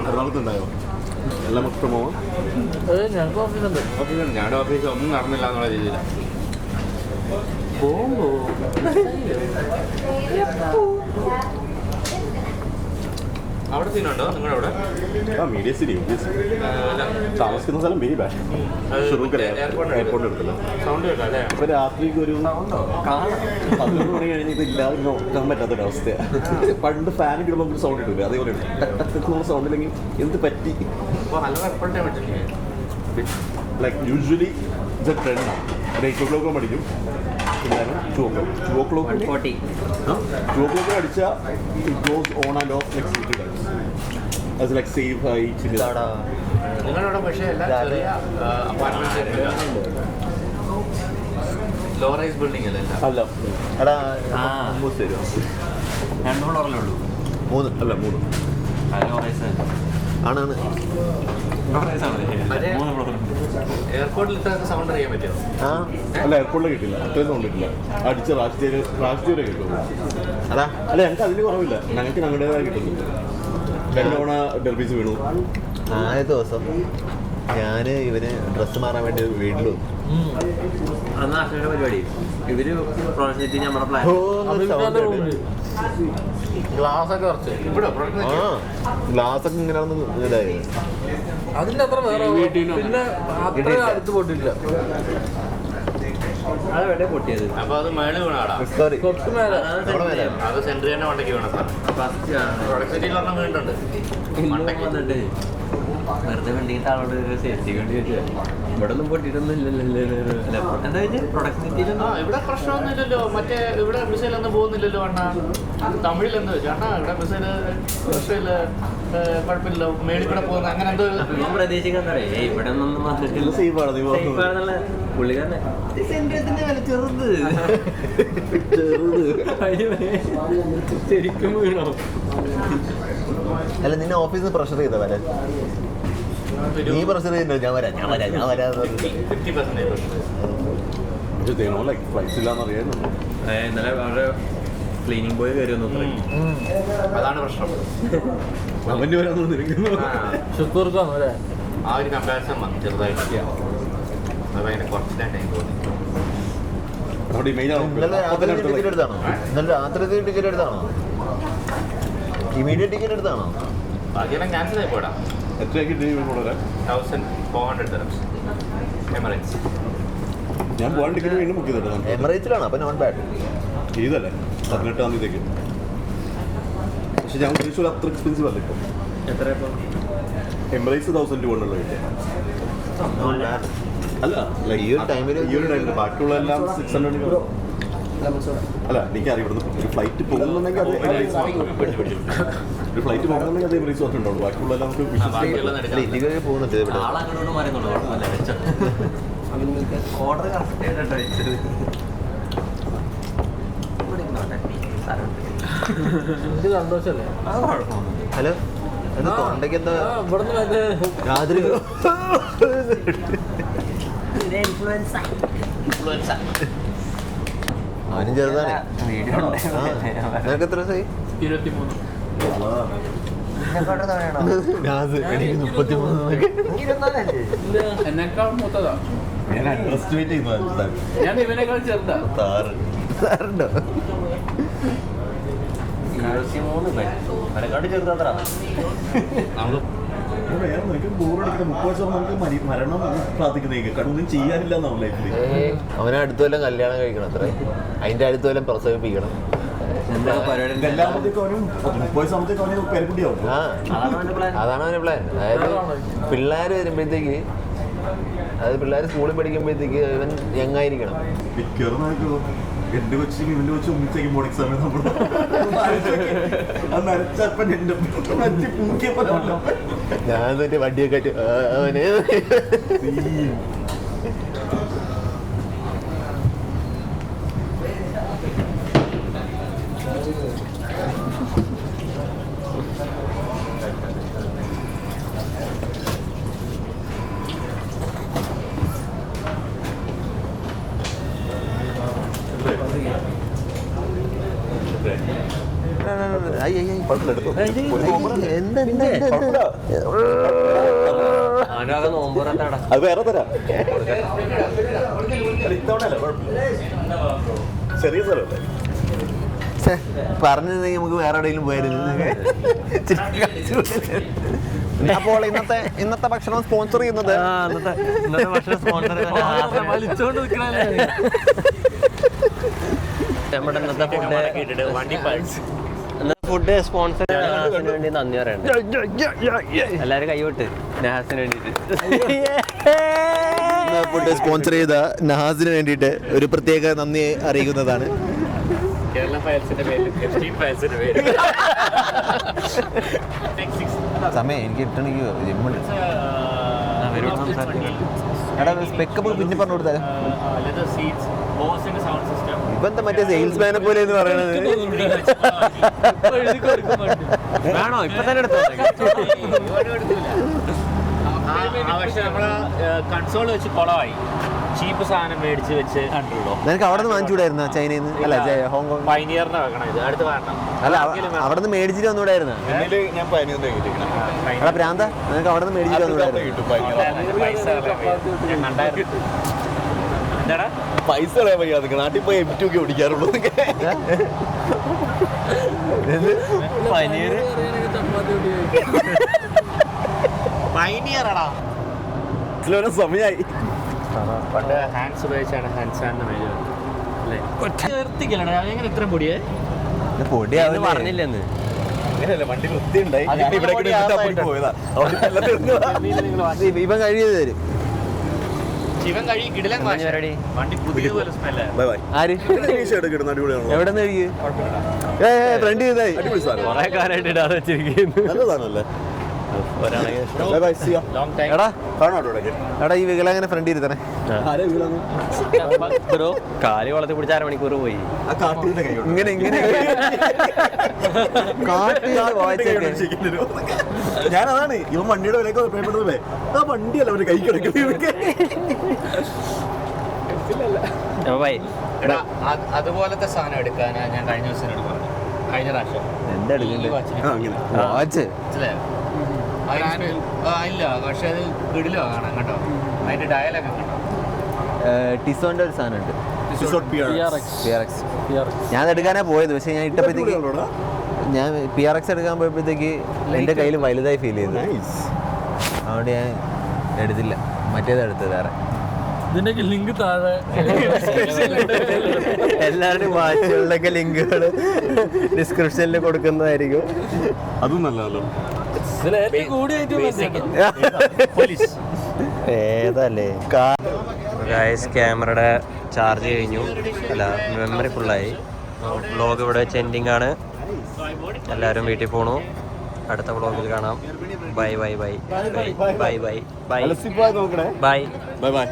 എറണാകുളത്തുണ്ടായോ? എല്ലാം മൊത്തമോ? ഞങ്ങൾക്ക് ഓഫീസുണ്ട്. ഞങ്ങളുടെ ഓഫീസ് ഒന്നും നടന്നില്ല എന്നുള്ള രീതിയിലാണ്. അവിടെ സീനുണ്ടോ നിങ്ങളുടെ അവിടെ? ആ മീഡിയ സിറ്റി താമസിക്കുന്ന സ്ഥലം വെരി ബാഡ്. എയർപോർട്ട് എടുത്തില്ല. സൗണ്ട് കേട്ടോ അല്ലേ? അപ്പൊ രാത്രിക്ക് ഒരു 11 മണി കഴിഞ്ഞ് ഇത് ഇല്ലാതെ നോക്കാൻ പറ്റാത്തൊരവസ്ഥയാണ്. പണ്ട് ഫാൻ കിടുമ്പോൾ നമുക്ക് സൗണ്ട് കിട്ടില്ല, അതേപോലെ സൗണ്ട് ഇല്ലെങ്കിൽ എന്ത് പറ്റി. അപ്പോൾ നല്ല എപ്പോഴത്തെ പറ്റില്ലേ? ലൈക്ക് യൂഷ്വലി ഇത് ട്രെൻഡാണ്. ഒരു 8 o'clock പഠിക്കും, എല്ലാവരും 2 o'clock. 2 o'clock അടിച്ചാൽ it goes on and of like 60 times. അത് ലൈക്ക് സേഫ് ആയി നിങ്ങളവിടെ പക്ഷേ എല്ലാം ചെറിയ അപ്പാർട്ട്മെന്റ്സ് ലോ റൈസ് ബിൽഡിംഗ് അല്ലേ എല്ലാം? അല്ല എടാ മൂന്ന് തരുമോ? 2 ഫ്ലോറല്ലേ ഉള്ളൂ. 3 അല്ല 3 ലോ റൈസ് ആണാണ്. എയർപോർട്ടിൽ ഇത്ര സൗണ്ട് അറിയാൻ പറ്റുമോ? ആ അല്ല എയർപോർട്ടിൽ കിട്ടില്ല, അത്രയും സൗണ്ട് കിട്ടില്ല. അടിച്ച രാഷ്ട്രീയ കിട്ടും. അതാ അല്ല ഞങ്ങൾക്ക് അതിന് കുറവില്ല, ഞങ്ങൾക്ക് ഞങ്ങളുടേതായി കിട്ടുന്നു. 2 തവണ ഡെർബീസ് വീണു. ആദ്യത്തെ ദിവസം ഞാൻ ഇവന് ഡ്രസ്സ് മാറാൻ വേണ്ടി വീട്ടിൽ വന്നു. അന്ന് ആശയുടെ പരിപാടി ഇവര് പ്രോജക്റ്റ് നമ്മുടെ പ്ലാൻ ഗ്ലാസ് ഒക്കെ കുറച്ച് ഇവിടെ ആ ഗ്ലാസ് ഒക്കെ ഇങ്ങനെ ഇതായത്. അതിന്റെ അത്ര വേറെ പിന്നെ അത്ര അടുത്ത് പോയിട്ടില്ല. അത് വേണ്ടേ പൊട്ടിയത്. അപ്പൊ അത് മേളിൽ വീണാടാ? ഡിസ്കവറി കുറച്ച് മേലെ നമ്മുടെ മേലെ അത് സെൻട്രി തന്നെ മണ്ടയ്ക്ക് വീണ സാർ. ഫസ്റ്റ് പ്രൊഡക്ട് സിറ്റിയിൽ പറഞ്ഞ വീണിട്ടുണ്ട് മണ്ടയ്ക്ക്. വന്നിട്ട് വെറുതെ വേണ്ടിയിട്ട് ആളോട് സേഫ്റ്റി വേണ്ടി വെച്ചാൽ ഇവിടെ ഒന്നും പൊട്ടിയിട്ടൊന്നും ഇല്ലല്ലോ. എന്താ വെച്ചാൽ പ്രൊഡക്റ്റ് സിറ്റിയിലൊന്നും ഇവിടെ പ്രശ്നമൊന്നുമില്ലല്ലോ. മറ്റേ ഇവിടെ മിസൈലൊന്നും പോകുന്നില്ലല്ലോ അണ്ണാ. തമിഴിലെന്ന് വെച്ചു അണ്ണാ ഇവിടെ മിസൈല് കുഴപ്പമില്ല, മേളിൽ കൂടെ പോകുന്ന അങ്ങനെ എന്തോ. ഞാൻ പ്രതീക്ഷിക്കാൻ ഇവിടെ ഒന്നും വന്നിട്ടില്ല. സേഫാണ് നീ പോകുന്നത്. സേഫാണെന്നുള്ള പുള്ളിക്കാരനെ ചെറുത് ശരിക്കും വീണോ? അല്ല നിന്നെ ഓഫീസിൽ പ്രഷർ ചെയ്ത വരാൻ? നീ പ്രഷർ ചെയ്യുന്നോ? ഞാൻ വരാം 50% ഫ്ലൈറ്റ്സ് ഇല്ലാന്ന് അറിയായിരുന്നു. ഇന്നലെ അവരുടെ ക്ലീനിങ് ബോയ് കയറി വന്നു. അതാണ് പ്രശ്നം. അവന്റെ വരാന്ന് നിരക്കുന്നു. ഷുക്കൂർക്കാണ് അല്ലേ? ആ ഒരു കമ്പാരിസൺ വന്നു ചെറുതായിട്ട്. അത് ഭയങ്കര കുറച്ച് ടൈം തോന്നി. നമ്മുടെ ഇമേജ് ഇന്നലെ രാത്രി ടിക്കറ്റ് എടുത്താണോ? ഇന്നലെ രാത്രി ടിക്കറ്റ് എടുത്താണോ? ഇമീഡിയറ്റ് ടിക്കറ്റ് എടുത്താണോ? ബാക്കിയെല്ലാം ക്യാൻസൽ ആയി പോടാ. എത്രയൊക്കെ കൊണ്ടുവരാം? 1400 dirhams എമിറേറ്റ്സ്. ഞാൻ പോകാൻ ടിക്കറ്റ് വീണ്ടും ബുക്ക് ചെയ്തിട്ടുണ്ട്. എമിറേറ്റ്സിലാണ്, അപ്പൊ നോട്ട് ബാഡ്. ഇതല്ലേ 18-ാം തീയതിക്ക്. പക്ഷെ ഞാൻ ഉദ്ദേശിച്ചത് അത്ര എക്സ്പെൻസീവ് അല്ല ഇപ്പം. എത്ര ഇപ്പം? എമിറേറ്റ്സ് 1200 കിട്ടും. അല്ല ഈ ഒരു ടൈമിൽ ബാക്കിയുള്ള എല്ലാം 600. അല്ല എനിക്കറിയാം ഇവിടുന്ന് ഒരു ഫ്ലൈറ്റ് പോകുന്നുണ്ടെങ്കിൽ അത് എമിറേറ്റ്സ് ഒരു ഫ്ലൈറ്റ് പോകുന്നുണ്ടെങ്കിൽ അത് എമിറേറ്റ്സ് മാത്രമേ ഉണ്ടാവുള്ളൂ. ബാക്കിയുള്ള എല്ലാം നമുക്ക് വിശ്വസിക്കാം. ഇന്ത്യക്ക് പോകുന്നുണ്ട് ഇവിടെ. ആളങ്ങോട്ട് പറയുന്നുള്ളൂ. ഓർഡർ കറക്റ്റ് ആയിട്ടാണ് വെച്ചത്. എനിക്ക് സന്തോഷമല്ലേ? അത് കുഴപ്പമൊന്നും. ഹലോ എന്താ തൊണ്ടയ്ക്ക് എന്താ ഇവിടുന്ന് മറ്റേ രാത്രി അവനും ചെറുതാണ്. നിനക്ക് എത്ര വയസ്സായി? 23. എനിക്ക് 33. ഇല്ല എന്നെക്കാൾ മൂത്തതാ. ഞാൻ അണ്ടർ എസ്റ്റിമേറ്റ് ചെയ്യുന്നു. ഞാൻ ഇവനേക്കാൾ ചെറുതാ. സാറുണ്ടോ? 23 അതിനെക്കാട്ട് ചെറുതാ. വേറെ നിനക്ക് ബോറടിക്കുന്ന 30 വർഷം നമുക്ക് മരണം പ്രാർത്ഥിക്കുന്നേക്ക് കാരണം ഒന്നും ചെയ്യാനില്ല എന്നാണ് ലൈഫിൽ. അവനെ അടുത്ത കൊല്ലം കല്യാണം കഴിക്കണം, അത്ര അതിന്റെ അടുത്ത കൊല്ലം പ്രസവിപ്പിക്കണം. എല്ലാമത്തേക്കും അവനും 30 വർഷത്തേക്ക് അവന് പേരക്കുട്ടിയാവും. ആ അതാണ് അവന്റെ പ്ലാൻ. അതായത് പിള്ളേർ വരുമ്പോഴത്തേക്ക് അത് പിള്ളേർ സ്കൂളിൽ പഠിക്കുമ്പോഴത്തേക്ക് ഇവൻ യങ്ങായിരിക്കണം. മിക്കവാറും എന്റെ കൊച്ചും ഇവന്റെ കൊച്ചും ഒന്നിച്ചേക്കും ബോർഡ് എക്സാമിന് നമ്മൾ നരച്ചപ്പൻ എന്റെ പൂക്കിയപ്പോ ഞാൻ എന്നിട്ട് വണ്ടിയൊക്കെ അവന് അവനൊക്കെ നോമ്പുറത്താടാ. അത് വേറെ തരാം. ചെറിയ സ്ഥലമല്ലേ പറഞ്ഞിരുന്നെങ്കിൽ നമുക്ക് വേറെ എവിടെയെങ്കിലും പോയിരുന്നു. അപ്പോൾ ഇന്നത്തെ ഭക്ഷണം സ്പോൺസർ ചെയ്യുന്നത് ഇന്നത്തെ ഭക്ഷണം സ്പോൺസർ വലിച്ചോണ്ട് നിൽക്കണല്ലേ. നമ്മുടെ ഇന്നത്തെ ഫുഡ് സ്പോൺസർ നഹാസിന് വേണ്ടി നന്ദി പറയണ്ട. എല്ലാരും കൈവിട്ട് നഹാസിന് വേണ്ടിട്ട്. ഫുഡ് സ്പോൺസർ ചെയ്ത നഹാസിന് വേണ്ടിയിട്ട് ഒരു പ്രത്യേക നന്ദി അറിയിക്കുന്നതാണ്. സമയം എനിക്ക് കിട്ടണെങ്കിൽ ജിമ്മുണ്ട്. എടാ സ്പെക്കപ്പ് പിന്നെ പറഞ്ഞു കൊടുത്താലോ. ഇപ്പൊ എന്താ മറ്റേ സെയിൽസ്മാനെ പോലെ എന്ന് പറയണത്? വേണോ ഇപ്പൊ തന്നെ എടുത്തോ? പക്ഷെ നമ്മള് കൺസോൾ വെച്ച് കുളമായി. ചീപ്പ് സാധനം മേടിച്ച് വെച്ച് കണ്ടുള്ളൂ. നിനക്ക് അവിടെ നിന്ന് വാങ്ങിച്ചുകൂടായിരുന്ന ചൈനയിൽ നിന്ന്? അല്ല ഹോങ്കോങ് പൈനിയറിനെ വെക്കണം. ഇത് അടുത്ത് കാണണം. അല്ല അവിടെ നിന്ന് മേടിച്ചിട്ട് വന്നുകൂടായിരുന്ന? ഞാൻ പനിയൊന്നും എടാ പ്രാന്ത, നിനക്ക് അവിടെ നിന്ന് മേടിച്ചിട്ട് വന്നുകൂടായിരുന്നു? പൈസ കളയാൻ വയ്യ. അതൊക്കെ നാട്ടിൽ പോയി M2 ഒക്കെ ഓടിക്കാറുള്ളൂ. സമയായി. പണ്ട് ഹാൻഡ്സ് ഉപയോഗിച്ചാണ് ഹാൻഡ്സ് എങ്ങനെ ഇത്ര പൊടിയേ പൊടിയാവില്ല പറഞ്ഞില്ലെന്ന്. അങ്ങനെയല്ല, വണ്ടി വൃത്തിയുണ്ടായി. പോയതാ ഇവൻ കഴിയത് തരും. ശിവൻ കഴി കിടിലൻ വണ്ടി പുതിയതുപോലെ സ്മെല്ല്. Bye bye. ആര് അടിപൊളിയാണോ? എവിടെ നിന്ന് കഴിക്കുക? ഫ്രണ്ട് ചെയ്തായി അടിപൊളി സാധനം. കൊറേ കാലമായിട്ട് ഇടാതെ വെച്ചിരിക്കുന്നു. നല്ല സാധനല്ലേ? Bye bye. See ya. Long time. എടാ കാണോ ഇടയ്ക്ക്? എടാ ഈ വികലങ്ങനെ ഫ്രണ്ട് ഇരുത്തണേ. ആരാ വീടാണ്? ബ്രോ കാല് വളർത്തി പിടിച്ച് 1/2 മണിക്കൂർ പോയി. ആ കാർട്ടൂണിന്റെ കൈ കൊണ്ട്. ഇങ്ങനെ വായിച്ചൊക്കെ ഞാനതാണ് ഇവൻ വണ്ടിയുടെ വിലയൊക്കെ പേപ്പെടുന്നതേ. ആ വണ്ടിയല്ല അവന്റെ കൈ കിടക്കുന്നത്. ബൈ. എടാ അതുപോലത്തെ സാധനം എടുക്കാനാ ഞാൻ കഴിഞ്ഞ ദിവസം എടുക്കുന്നത്. കഴിഞ്ഞ പ്രാവശ്യം എന്താ എടുക്കണ്ടേ? അങ്ങനെ വാച്ച് മനസ്സിലായോ? ഇല്ല, പക്ഷെ അത് കിടിലോ കാണാം കേട്ടോ. അതിന്റെ ഡയലൊക്കെ കിട്ടും. ടിസോന്റെ ഒരു സാധനം ഉണ്ട്, PRX. ഞാൻ എടുക്കാനാ പോയത്. പക്ഷെ ഞാൻ ഇട്ടപ്പോഴത്തേക്ക് ഞാൻ PRX എടുക്കാൻ പോയപ്പോഴത്തേക്ക് എൻ്റെ കയ്യിൽ വലുതായി ഫീൽ ചെയ്തു. അതുകൊണ്ട് ഞാൻ എടുത്തില്ല. മറ്റേത് എടുത്തത് വേറെ. ഇതിന്റെയൊക്കെ ലിങ്ക് താഴെ എല്ലാവരുടെയും വാച്ചുകളുടെയൊക്കെ ലിങ്കുകൾ ഡിസ്ക്രിപ്ഷനിൽ കൊടുക്കുന്നതായിരിക്കും. അതും നല്ലതല്ലോ. ഏതല്ലേ ഗായ്സ്, ക്യാമറയുടെ ചാർജ് കഴിഞ്ഞു. അല്ല, മെമ്മറി ഫുള്ളായി. വ്ളോഗ് ഇവിടെ വെച്ച് എൻഡിങ് ആണ്. എല്ലാവരും വീട്ടിൽ പോണു. അടുത്ത വ്ളോഗിൽ കാണാം. Bye bye bye bye bye bye bye നോക്കണേ. Bye bye by.